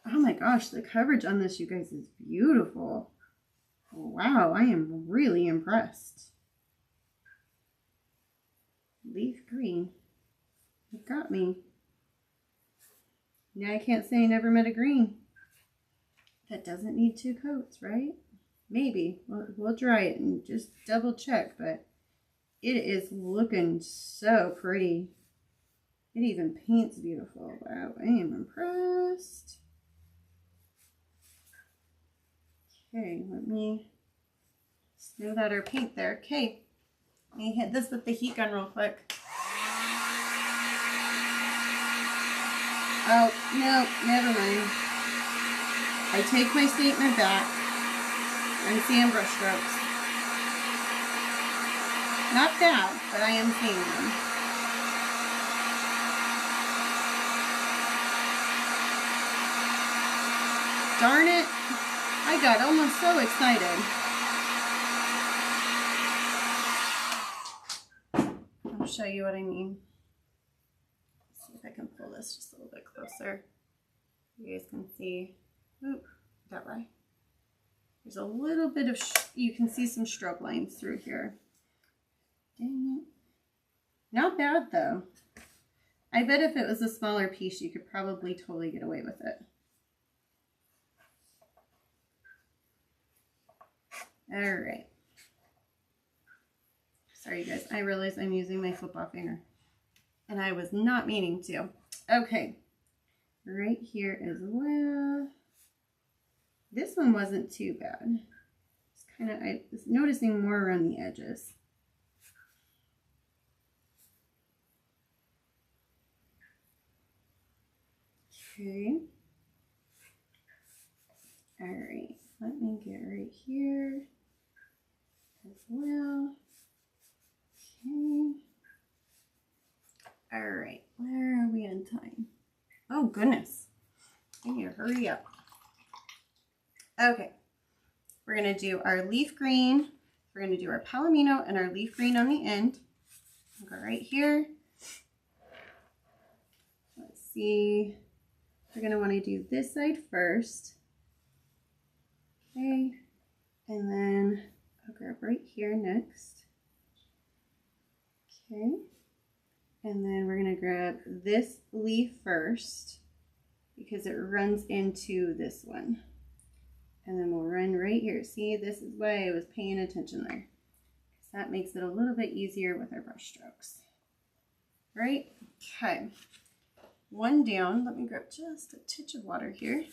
Oh my gosh, the coverage on this, you guys, is beautiful. Wow, I am really impressed. Leaf green. It got me. Now I can't say I never met a green. That doesn't need 2 coats, right? Maybe. We'll dry it and just double check, but it is looking so pretty. It even paints beautiful. Wow, I am impressed. Okay, let me smooth out our paint there. Okay, let me hit this with the heat gun real quick. Oh, no, never mind. I take my statement back. I'm seeing brush strokes. Not bad, but I am seeing them. Darn it. I got almost so excited. I'll show you what I mean. Let's see if I can pull this just a little bit closer. You guys can see. Oop, that way. There's a little bit of, you can see some stroke lines through here. Dang it. Not bad though. I bet if it was a smaller piece, you could probably totally get away with it. All right. Sorry guys, I realize I'm using my football finger and I was not meaning to. Okay, right here as well. This one wasn't too bad. It's kind of, I was noticing more around the edges. Okay. All right, let me get right here as well. Okay. All right, where are we on time? Oh goodness, I need to hurry up. Okay, we're gonna do our leaf green. We're gonna do our palomino and our leaf green on the end. I'll go right here. Let's see. We're gonna want to do this side first. Okay, and then I'll grab right here next. Okay, and then we're gonna grab this leaf first because it runs into this one. And then we'll run right here. See, this is why I was paying attention there. Because that makes it a little bit easier with our brush strokes. Right? Okay. One down. Let me grab just a titch of water here.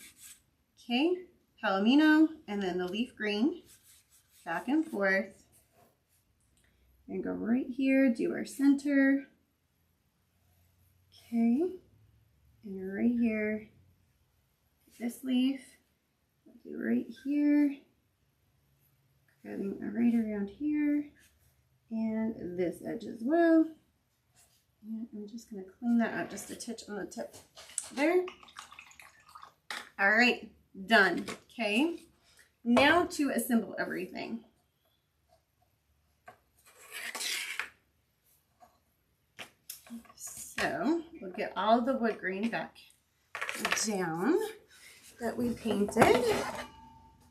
Okay. Palomino and then the leaf green. Back and forth. And go right here. Do our center. Okay. And right here. This leaf. Right here, grabbing right around here, and this edge as well. And I'm just going to clean that up just a titch on the tip there. All right, done. Okay, now to assemble everything. So we'll get all the wood grain back down that we painted.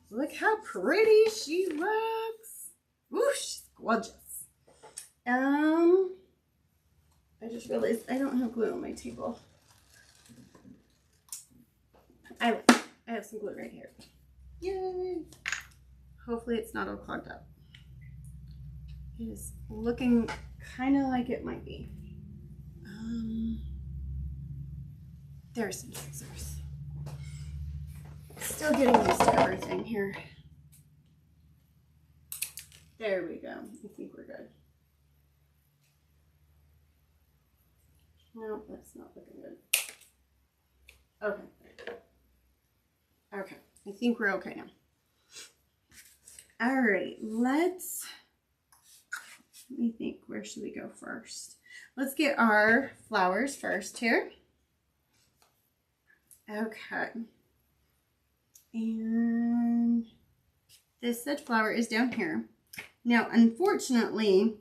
Look how pretty she looks. Ooh, she's gorgeous. I just realized I don't have glue on my table. I have some glue right here. Yay! Hopefully it's not all clogged up. It is looking kind of like it might be. There's some scissors. Still getting used to everything here. There we go. I think we're good. No, that's not looking good. Okay. Okay. I think we're okay now. All right. Let me think. Where should we go first? Let's get our flowers first here. Okay. And this said flower is down here. Now, unfortunately,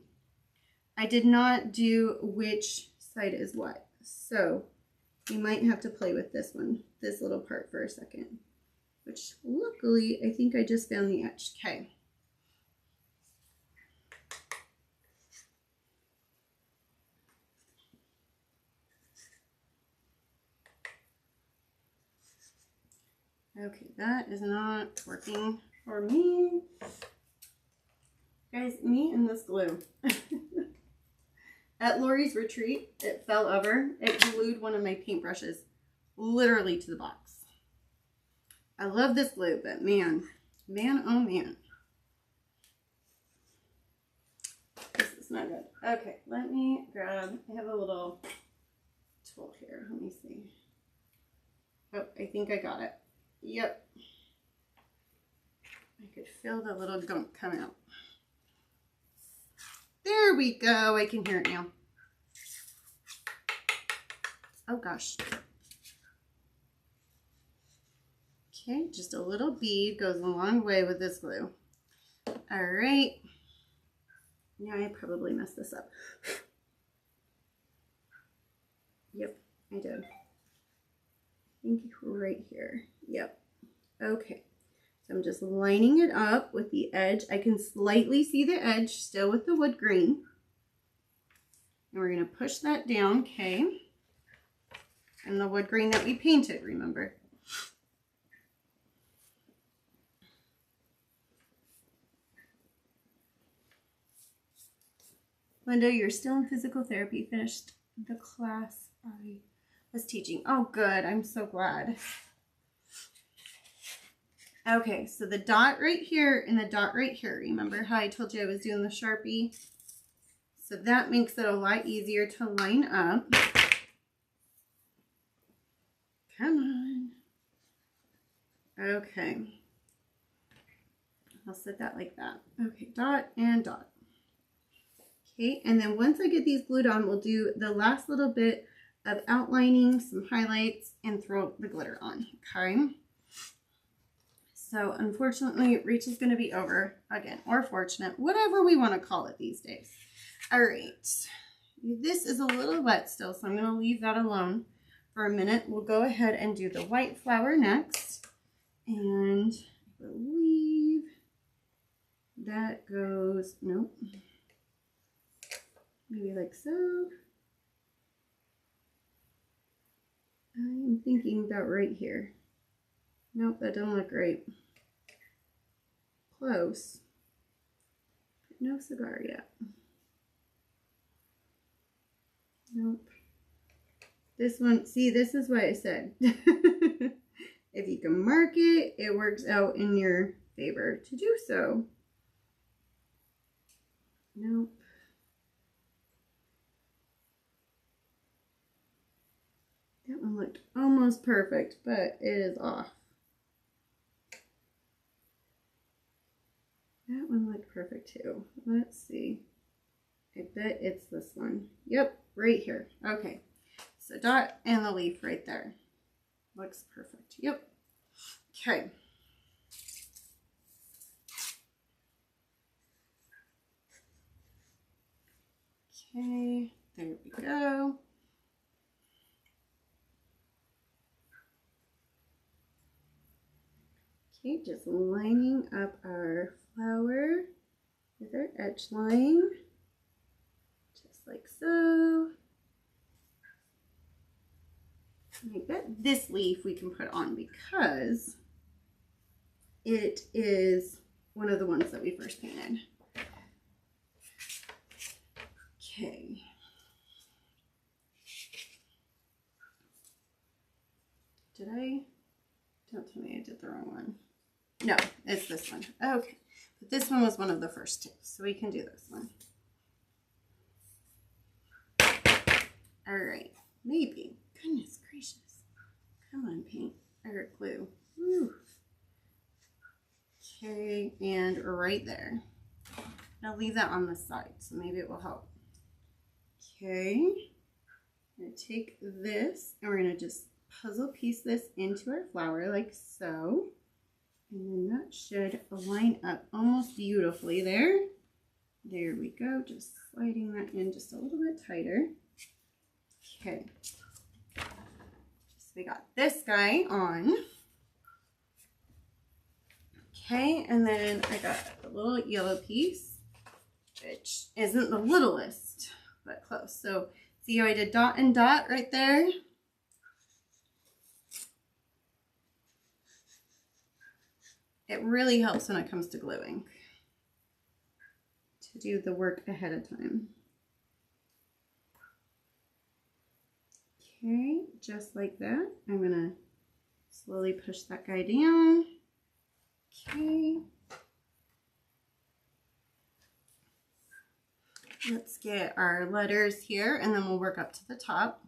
I did not do which side is what. So you might have to play with this one, this little part for a second, which luckily, I think I just found the edge. Okay. Okay, that is not working for me. Guys, me and this glue. At Lori's retreat, it fell over. It glued one of my paintbrushes literally to the box. I love this glue, but man, oh man. This is not good. Okay, let me grab, I have a little tool here. Let me see. Oh, I think I got it. Yep. I could feel the little gunk come out. There we go. I can hear it now. Oh gosh. Okay, just a little bead goes a long way with this glue. All right. Now I probably messed this up. Yep, I did. I think right here. Yep. Okay. So I'm just lining it up with the edge. I can slightly see the edge still with the wood green. And we're going to push that down, okay? And the wood green that we painted, remember? Linda, you're still in physical therapy. Finished the class I was teaching. Oh, good. I'm so glad. Okay, so the dot right here and the dot right here. Remember how I told you I was doing the Sharpie? So that makes it a lot easier to line up. Come on. Okay. I'll set that like that. Okay, dot and dot. Okay, and then once I get these glued on, we'll do the last little bit of outlining, some highlights, and throw the glitter on, okay? So unfortunately, Rachel's going to be over again, or fortunate, whatever we want to call it these days. All right, this is a little wet still, so I'm going to leave that alone for a minute. We'll go ahead and do the white flower next, and I believe that goes, nope. Maybe like so. I'm thinking about right here. Nope, that doesn't look right. Close. No cigar yet. Nope. This one, see, this is what I said. If you can mark it, it works out in your favor to do so. Nope. That one looked almost perfect, but it is off. That one looked perfect too. Let's see. I bet it's this one. Yep, right here. Okay. So dot and the leaf right there. Looks perfect. Yep. Okay. Okay, there we go. Okay, just lining up our flower with our edge line, just like so. I bet this leaf we can put on because it is one of the ones that we first painted. Okay. Did I? Don't tell me I did the wrong one. No, it's this one. Okay. But this one was one of the first two, so we can do this one. All right. Maybe. Goodness gracious. Come on, paint. Or glue. Woo. Okay, and right there. I'll leave that on the side, so maybe it will help. Okay. I'm going to take this, and we're going to just puzzle piece this into our flower like so. And then that should line up almost beautifully there. There we go. Just sliding that in just a little bit tighter. Okay. So we got this guy on. Okay, and then I got a little yellow piece, which isn't the littlest, but close. So see how I did dot and dot right there? It really helps when it comes to gluing to do the work ahead of time. Okay, just like that. I'm gonna slowly push that guy down. Okay. Let's get our letters here and then we'll work up to the top.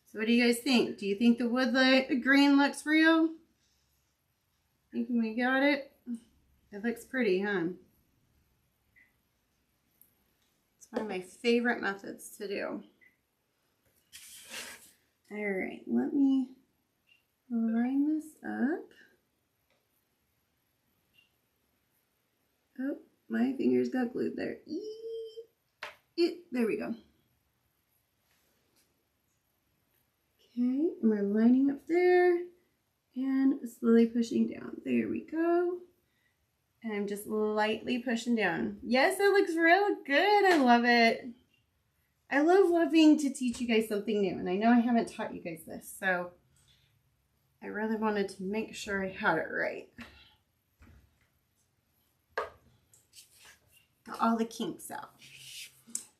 So what do you guys think? Do you think the wood green looks real? Think we got it? It looks pretty, huh? It's one of my favorite methods to do. All right, let me line this up. Oh, my fingers got glued there. There we go. Okay, and we're lining up there and slowly pushing down. There we go. And I'm just lightly pushing down. Yes, it looks real good. I love it. I love loving to teach you guys something new. And I know I haven't taught you guys this, so I really wanted to make sure I had it right. Got all the kinks out.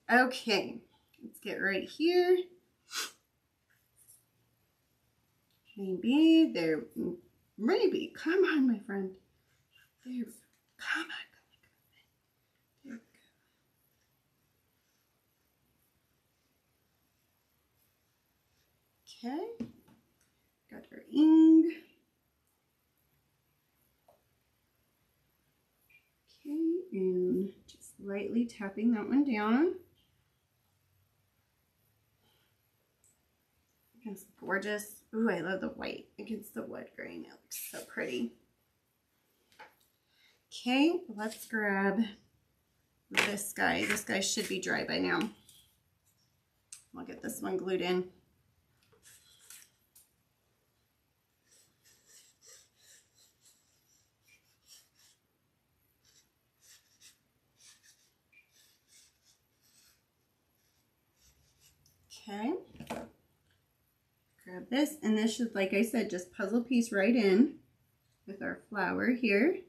Okay, let's get right here. Maybe there, maybe. Come on, my friend. There we go. Come on. There we go. Okay. Got our ink. Okay, and just lightly tapping that one down. It's gorgeous. Ooh, I love the white against the wood grain. It looks so pretty. Okay, let's grab this guy. This guy should be dry by now. I'll get this one glued in. Okay. Grab this, and this should, like I said, just puzzle piece right in with our flower here.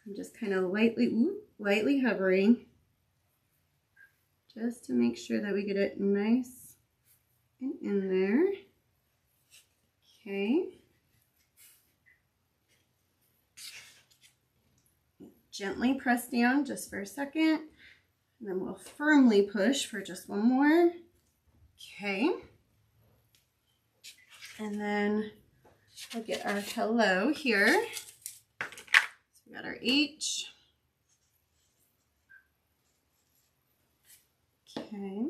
I'm just kind of lightly hovering just to make sure that we get it nice and in there. Okay. Gently press down just for a second, and then we'll firmly push for just one more. Okay. And then we'll get our hello here. So we got our H. Okay.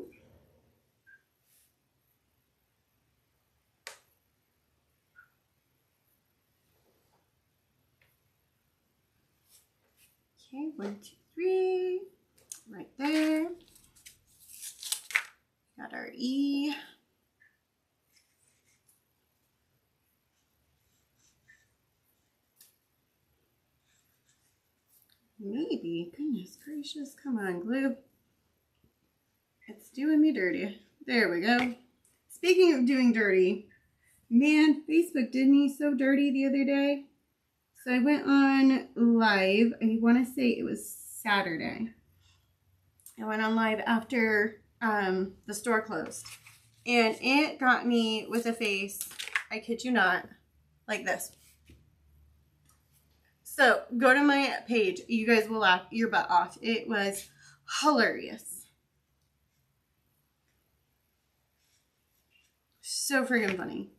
Okay, 1, 2, 3, right there. Got our E. Maybe, goodness gracious, come on, glue. It's doing me dirty. There we go. Speaking of doing dirty, man, Facebook did me so dirty the other day. So I went on live, I want to say it was Saturday. I went on live after the store closed. And it got me with a face, I kid you not, like this. So go to my page. You guys will laugh your butt off. It was hilarious. So friggin' funny.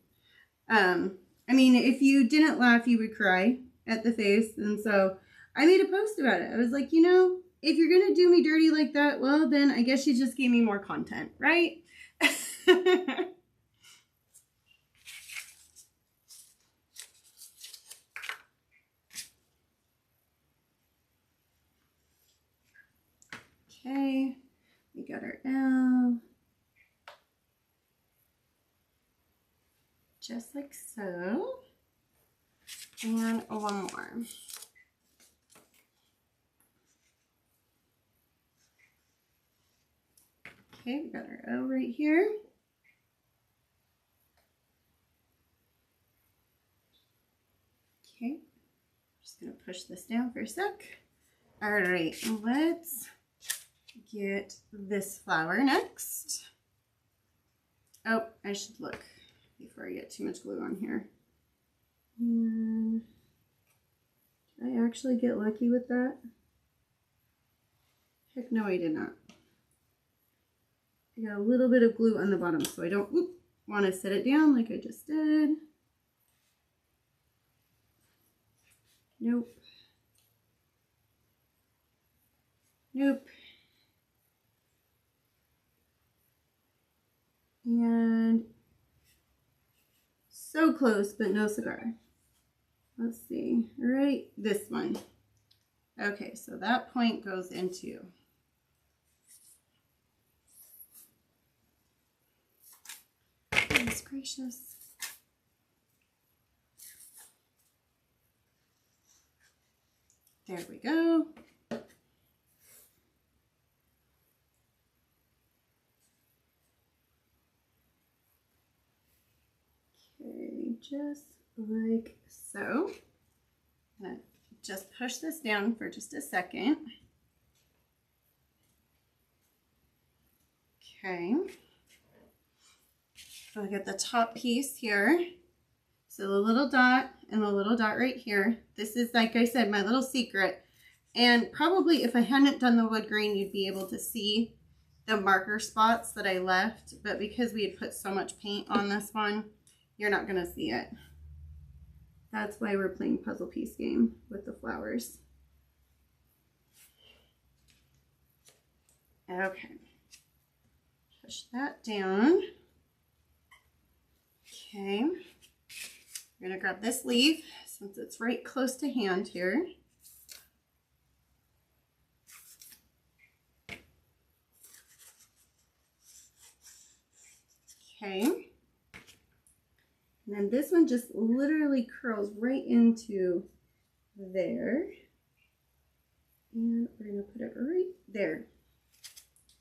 I mean, if you didn't laugh, you would cry at the face. And so I made a post about it. I was like, you know, if you're going to do me dirty like that, well, then I guess you just gave me more content, right? Okay, we got our L. Just like so. And one more. Okay, we got our O right here. gonna push this down for a sec. All right, let's get this flower next. Oh, I should look before I get too much glue on here. And did I actually get lucky with that? Heck no, I did not. I got a little bit of glue on the bottom, so I don't want to set it down like I just did. Nope. Nope. And so close, but no cigar. Let's see, right, this one. Okay, so that point goes into goodness gracious. There we go. Okay, just like so. I'm gonna just push this down for just a second. Okay. So I get the top piece here. So the little dot and the little dot right here. This is, like I said, my little secret. And probably if I hadn't done the wood grain, you'd be able to see the marker spots that I left. But because we had put so much paint on this one, you're not gonna see it. That's why we're playing puzzle piece game with the flowers. Okay. Push that down. Okay. We're gonna grab this leaf since it's right close to hand here. Okay. And then this one just literally curls right into there. And we're gonna put it right there.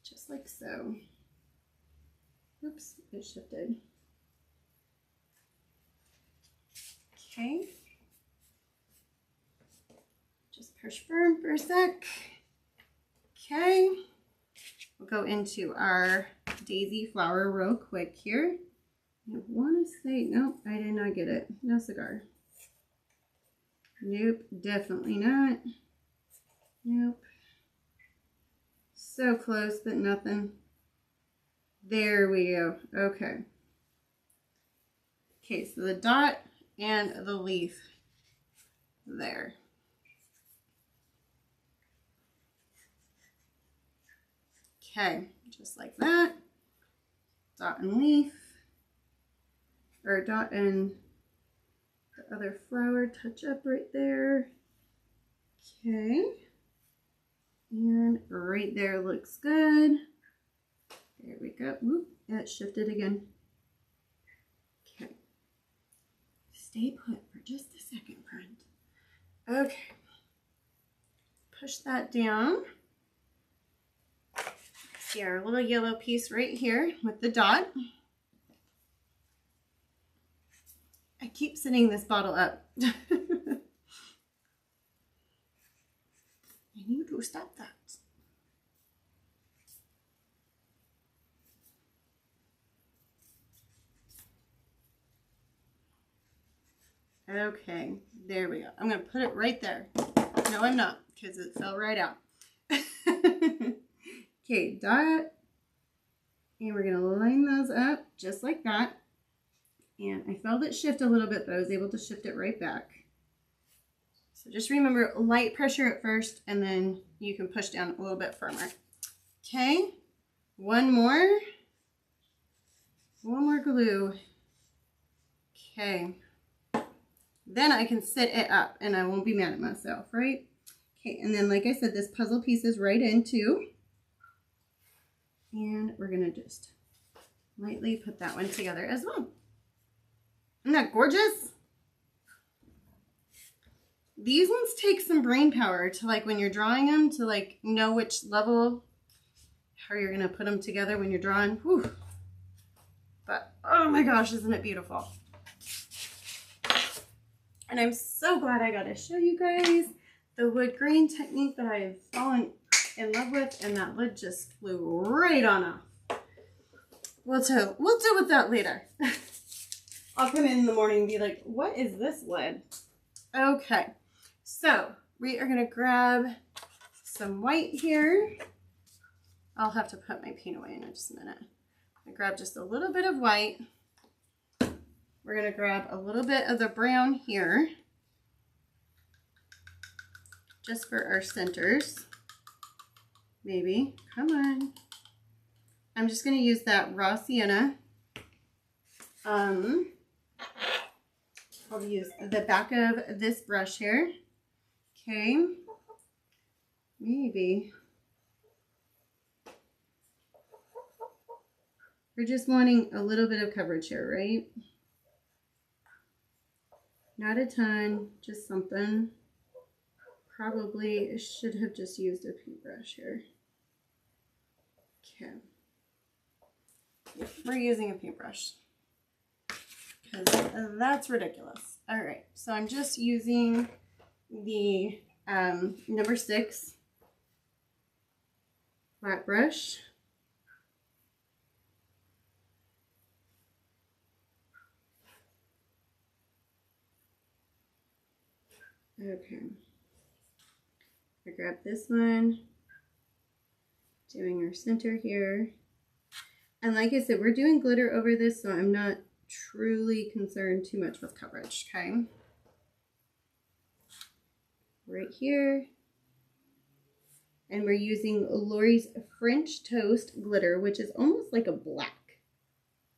Just like so. Oops, it shifted. Okay. Just push firm for a sec. Okay. We'll go into our daisy flower real quick here. I want to say, nope, I did not get it. No cigar. Nope, definitely not. Nope. So close, but nothing. There we go. Okay. Okay, so the dot and the leaf there. Okay, just like that. Dot and leaf. Or dot and the other flower touch up right there. Okay. And right there looks good. There we go. Whoop, it shifted again. Okay. Stay put for just a second, friend. Okay. Push that down. See our little yellow piece right here with the dot. I keep sitting this bottle up. I need to stop that. Okay, there we go. I'm going to put it right there. No, I'm not, because it fell right out. Okay, dot. And we're going to line those up just like that. And I felt it shift a little bit, but I was able to shift it right back. So just remember, light pressure at first, and then you can push down a little bit firmer. Okay, one more glue. Okay, then I can sit it up and I won't be mad at myself, right? Okay, and then like I said, this puzzle piece is right in too. And we're gonna just lightly put that one together as well. Isn't that gorgeous? These ones take some brain power to, like, when you're drawing them, to like know which level, how you're gonna put them together when you're drawing. Whew. But oh my gosh, isn't it beautiful? And I'm so glad I got to show you guys the wood grain technique that I have fallen in love with, and that lid just flew right on off. We'll deal with that later. I'll come in the morning and be like, what is this lid? Okay, so we are going to grab some white here. I'll have to put my paint away in just a minute. I grab just a little bit of white. We're going to grab a little bit of the brown here, just for our centers. Maybe. Come on. I'm just going to use that raw sienna. I'll use the back of this brush here. Okay. Maybe. We're just wanting a little bit of coverage here, right? Not a ton, just something. Probably should have just used a paintbrush here. Okay. Yeah, we're using a paintbrush because that's ridiculous. All right, so I'm just using the number 6 flat brush. Okay. I grab this one, doing our center here. And like I said, we're doing glitter over this, so I'm not truly concerned too much with coverage, okay? Right here. And we're using Lori's French Toast glitter, which is almost like a black.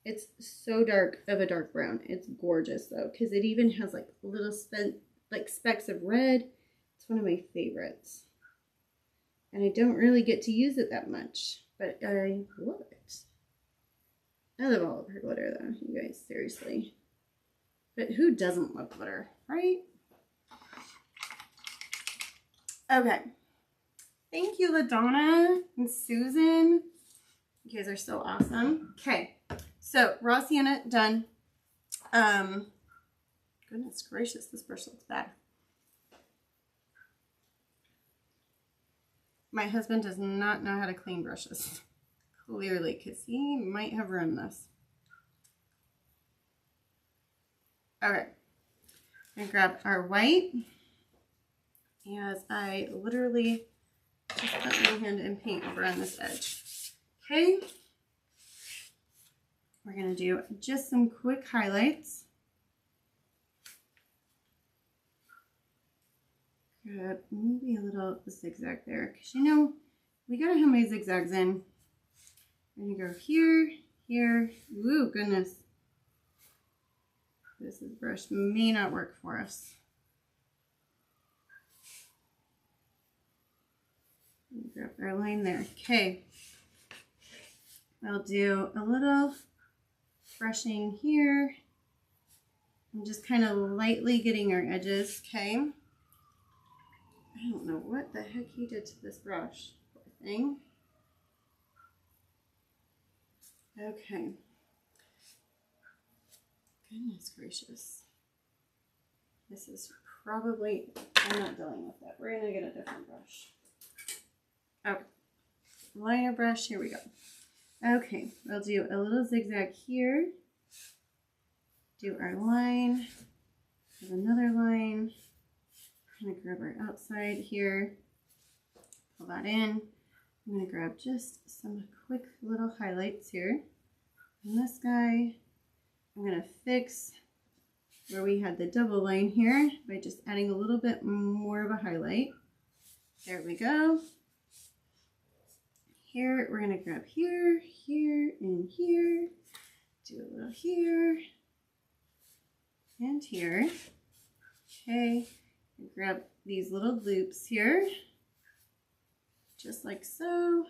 It's so dark of a dark brown. It's gorgeous though, because it even has like little specks of red. It's one of my favorites. And I don't really get to use it that much, but I love it. I love all of her glitter though, you guys, seriously. But who doesn't love glitter, right? Okay. Thank you, LaDonna and Susan. You guys are so awesome. Okay, so raw sienna done. Goodness gracious, this brush looks bad. My husband does not know how to clean brushes, clearly, because he might have ruined this. Okay, I'm gonna grab our white as I literally just put my hand and paint over on this edge. Okay, we're gonna do just some quick highlights. Grab maybe a little zigzag there, because you know we gotta have my zigzags in. I'm gonna go here, here. Ooh, goodness, this brush may not work for us. Grab our line there. Okay, I'll do a little brushing here. I'm just kind of lightly getting our edges. Okay. I don't know what the heck he did to this brush. Poor thing. Okay. Goodness gracious. This is probably, I'm not dealing with that. We're going to get a different brush. Okay. Liner brush, here we go. Okay, we'll do a little zigzag here. Do our line. Have another line. I'm going to grab our outside here, pull that in. I'm going to grab just some quick little highlights here. And this guy, I'm going to fix where we had the double line here by just adding a little bit more of a highlight. There we go. Here, we're going to grab here, here, and here. Do a little here and here. Okay. Grab these little loops here, just like so.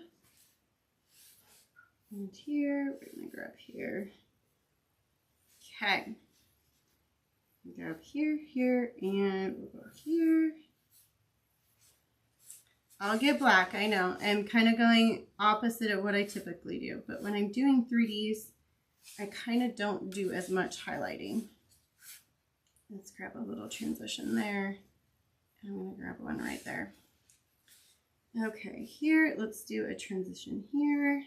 And here, we're going to grab here. Okay. Grab here, here, and we'll go here. I'll get black, I know. I'm kind of going opposite of what I typically do, but when I'm doing 3Ds, I kind of don't do as much highlighting. Let's grab a little transition there. I'm going to grab one right there. Okay, here, let's do a transition here,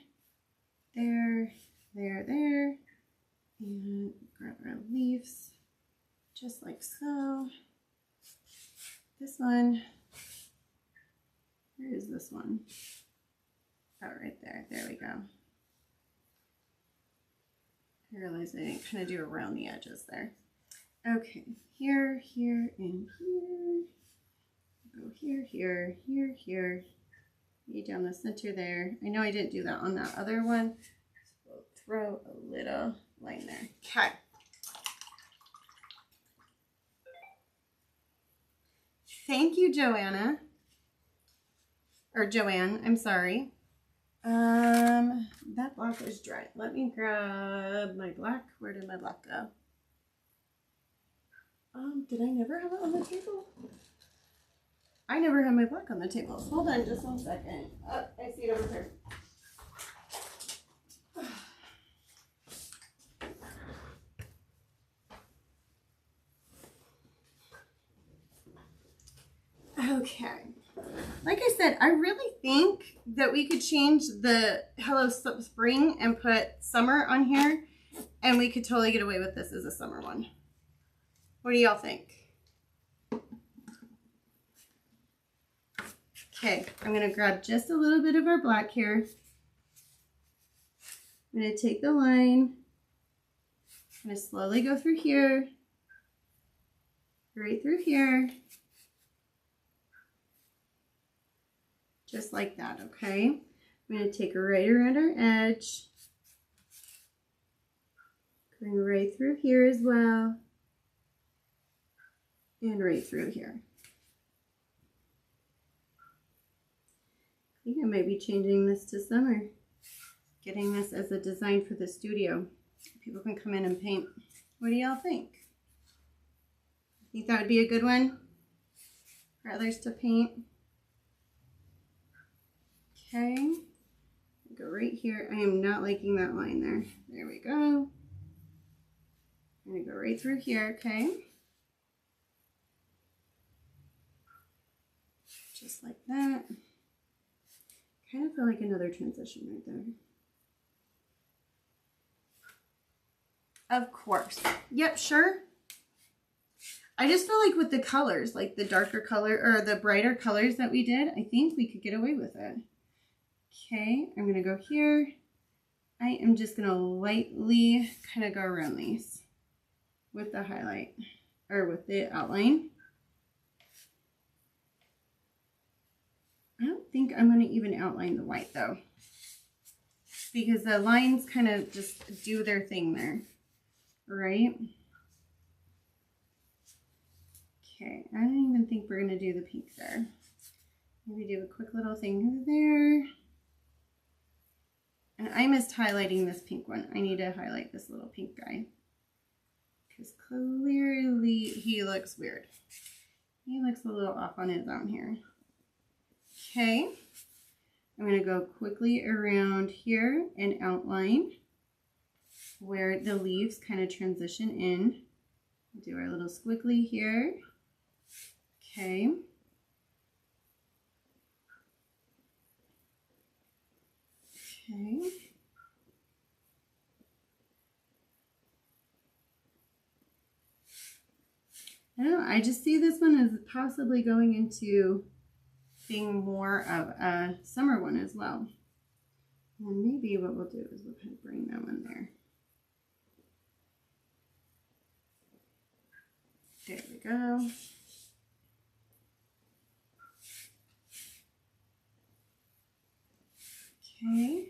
there, there, and grab our leaves, just like so. This one, where is this one? Oh, right there, there we go. I realized I didn't kind of do around the edges there. Okay, here, here, and here. Go here, here, here, here. Down the center there. I know I didn't do that on that other one. So we'll throw a little line there. Okay. Thank you, Joanna. Or Joanne, I'm sorry. That block is dry. Let me grab my black. Where did my black go? Did I never have it on the table? I never had my black on the table. Hold on just 1 second. Oh, I see it over here. Okay. Like I said, I really think that we could change the Hello Spring and put summer on here, and we could totally get away with this as a summer one. What do y'all think? Okay, I'm going to grab just a little bit of our black here. I'm going to take the line. I'm going to slowly go through here. Right through here. Just like that, okay? I'm going to take it right around our edge. Going right through here as well. And right through here. I think I might be changing this to summer. Getting this as a design for the studio. People can come in and paint. What do y'all think? Think that would be a good one for others to paint? Okay. Go right here. I am not liking that line there. There we go. I'm going to go right through here, okay? Just like that. Kind of feel like another transition right there. Of course. Yep, sure. I just feel like with the colors, like the darker color or the brighter colors that we did, I think we could get away with it. Okay, I'm going to go here. I am just going to lightly kind of go around these with the highlight or with the outline. I don't think I'm going to even outline the white though, because the lines kind of just do their thing there, right? Okay, I don't even think we're going to do the pink there. Maybe do a quick little thing there. And I missed highlighting this pink one. I need to highlight this little pink guy, because clearly he looks weird. He looks a little off on his own here. Okay, I'm going to go quickly around here and outline where the leaves kind of transition in. Do our little squiggly here. Okay. Okay. I don't know, I just see this one as possibly going into being more of a summer one as well. And maybe what we'll do is we'll kind of bring that one there. There we go. Okay.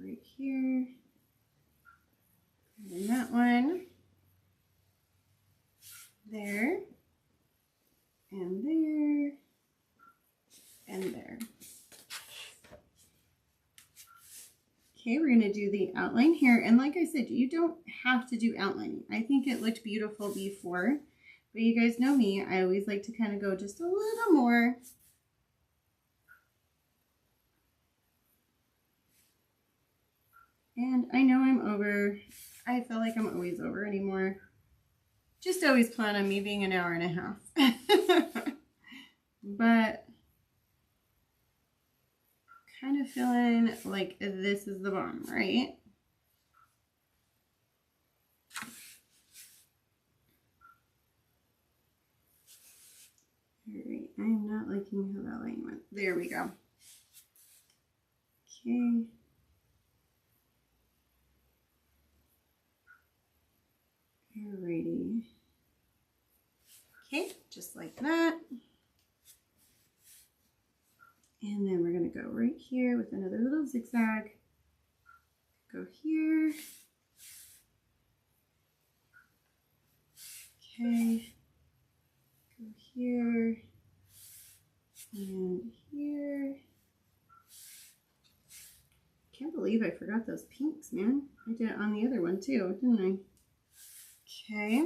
Right here. And that one. There. And there. And there. Okay, we're going to do the outline here. And like I said, you don't have to do outlining. I think it looked beautiful before, but you guys know me. I always like to kind of go just a little more. And I know I'm over. I feel like I'm always over anymore. Just always plan on me being an hour and a half. But kind of feeling like this is the bomb, right? Alright, I am not liking how that line went. There we go. Okay. Alrighty. Okay, just like that. And then we're going to go right here with another little zigzag. Go here. Okay. Go here. And here. Can't believe I forgot those pinks, man. I did it on the other one too, didn't I? Okay.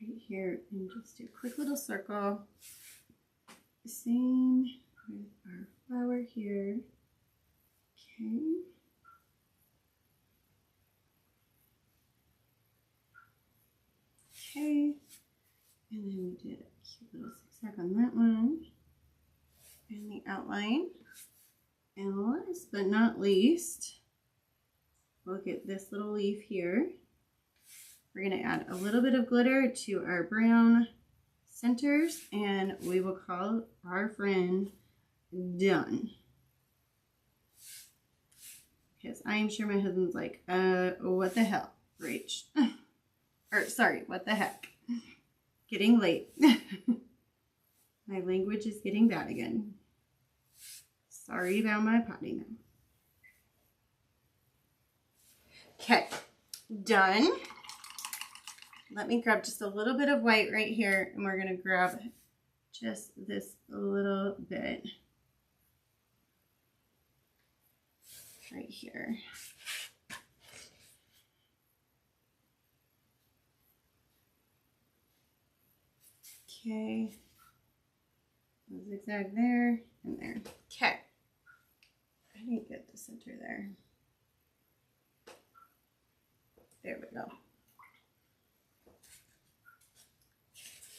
Right here, and just do a quick little circle. Same with our flower here. Okay. Okay. And then we did a cute little zigzag on that one. And the outline. And last but not least, we'll get this little leaf here. We're going to add a little bit of glitter to our brown centers, and we will call our friend done. Because I am sure my husband's like, what the hell, Rach? Or, sorry, what the heck? Getting late. My language is getting bad again. Sorry about my potty mouth. Okay, done. Let me grab just a little bit of white right here, and we're going to grab just this little bit right here. Okay, zigzag there and there. Okay, I didn't get the center there. There we go.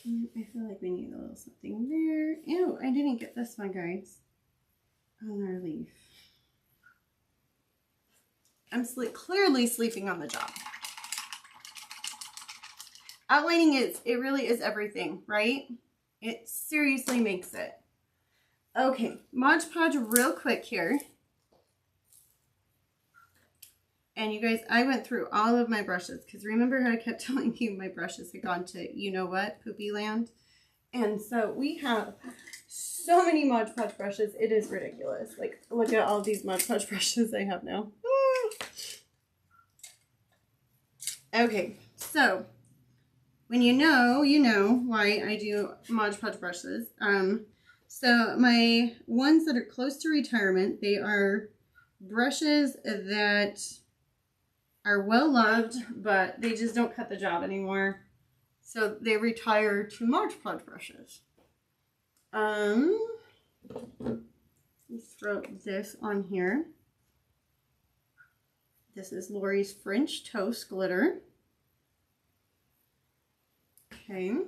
And I feel like we need a little something there. Ew, I didn't get this one, guys, on our leaf. I'm clearly sleeping on the job. Outlining it really is everything, right? It seriously makes it. Okay, Mod Podge real quick here. And you guys, I went through all of my brushes because remember how I kept telling you my brushes had gone to you-know-what, poopy land? And so we have so many Mod Podge brushes, it is ridiculous. Like, look at all these Mod Podge brushes I have now. Okay, so when you know why I do Mod Podge brushes. So my ones that are close to retirement, they are brushes that are well loved, but they just don't cut the job anymore. So they retire to Mod Podge brushes. Let's throw this on here. This is Lori's French Toast Glitter. Okay. And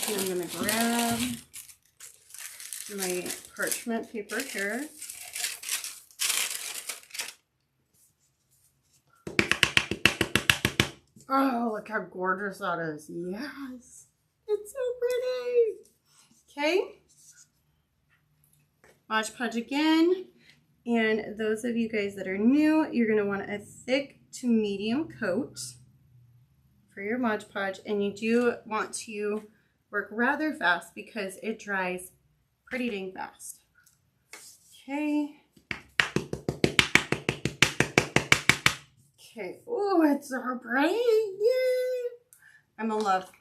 I'm going to grab my parchment paper here. Oh, look how gorgeous that is. Yes. It's so pretty. Okay. Mod Podge again. And those of you guys that are new, you're going to want a thick to medium coat for your Mod Podge. And you do want to work rather fast because it dries pretty dang fast. Okay. Okay. Oh, it's so bright. Yay. I'm in love.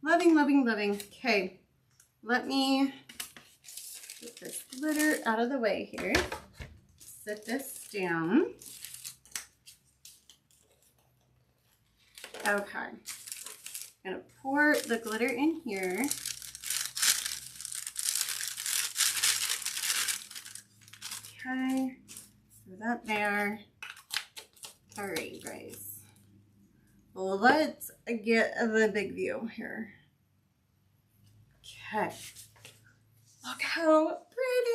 Loving, loving, loving. Okay. Let me get this glitter out of the way here. Set this down. Okay. I'm going to pour the glitter in here. that there. All right, guys. Well, let's get the big view here. Okay. Look how pretty.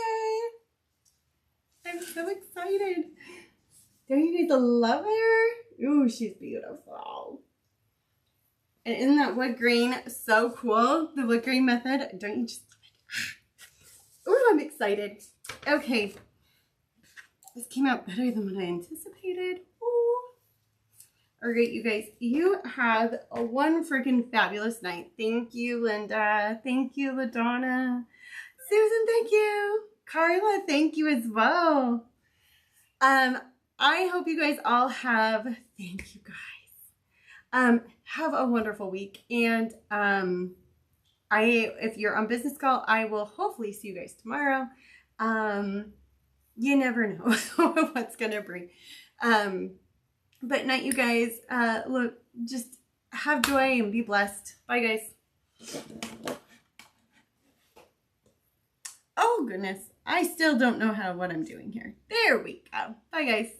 I'm so excited. Don't you guys love her? Ooh, she's beautiful. And isn't that wood grain so cool? The wood grain method. Don't you just love it? Ooh, I'm excited. Okay. This came out better than what I anticipated. Ooh. All right, you guys. You have a one freaking fabulous night. Thank you, Linda. Thank you, LaDonna. Susan, thank you. Carla, thank you as well. I hope you guys all have, thank you guys. Have a wonderful week. And if you're on business call, I will hopefully see you guys tomorrow. You never know what's gonna bring. But night, you guys. Look, just have joy and be blessed. Bye, guys. Oh goodness, I still don't know what I'm doing here. There we go. Bye, guys.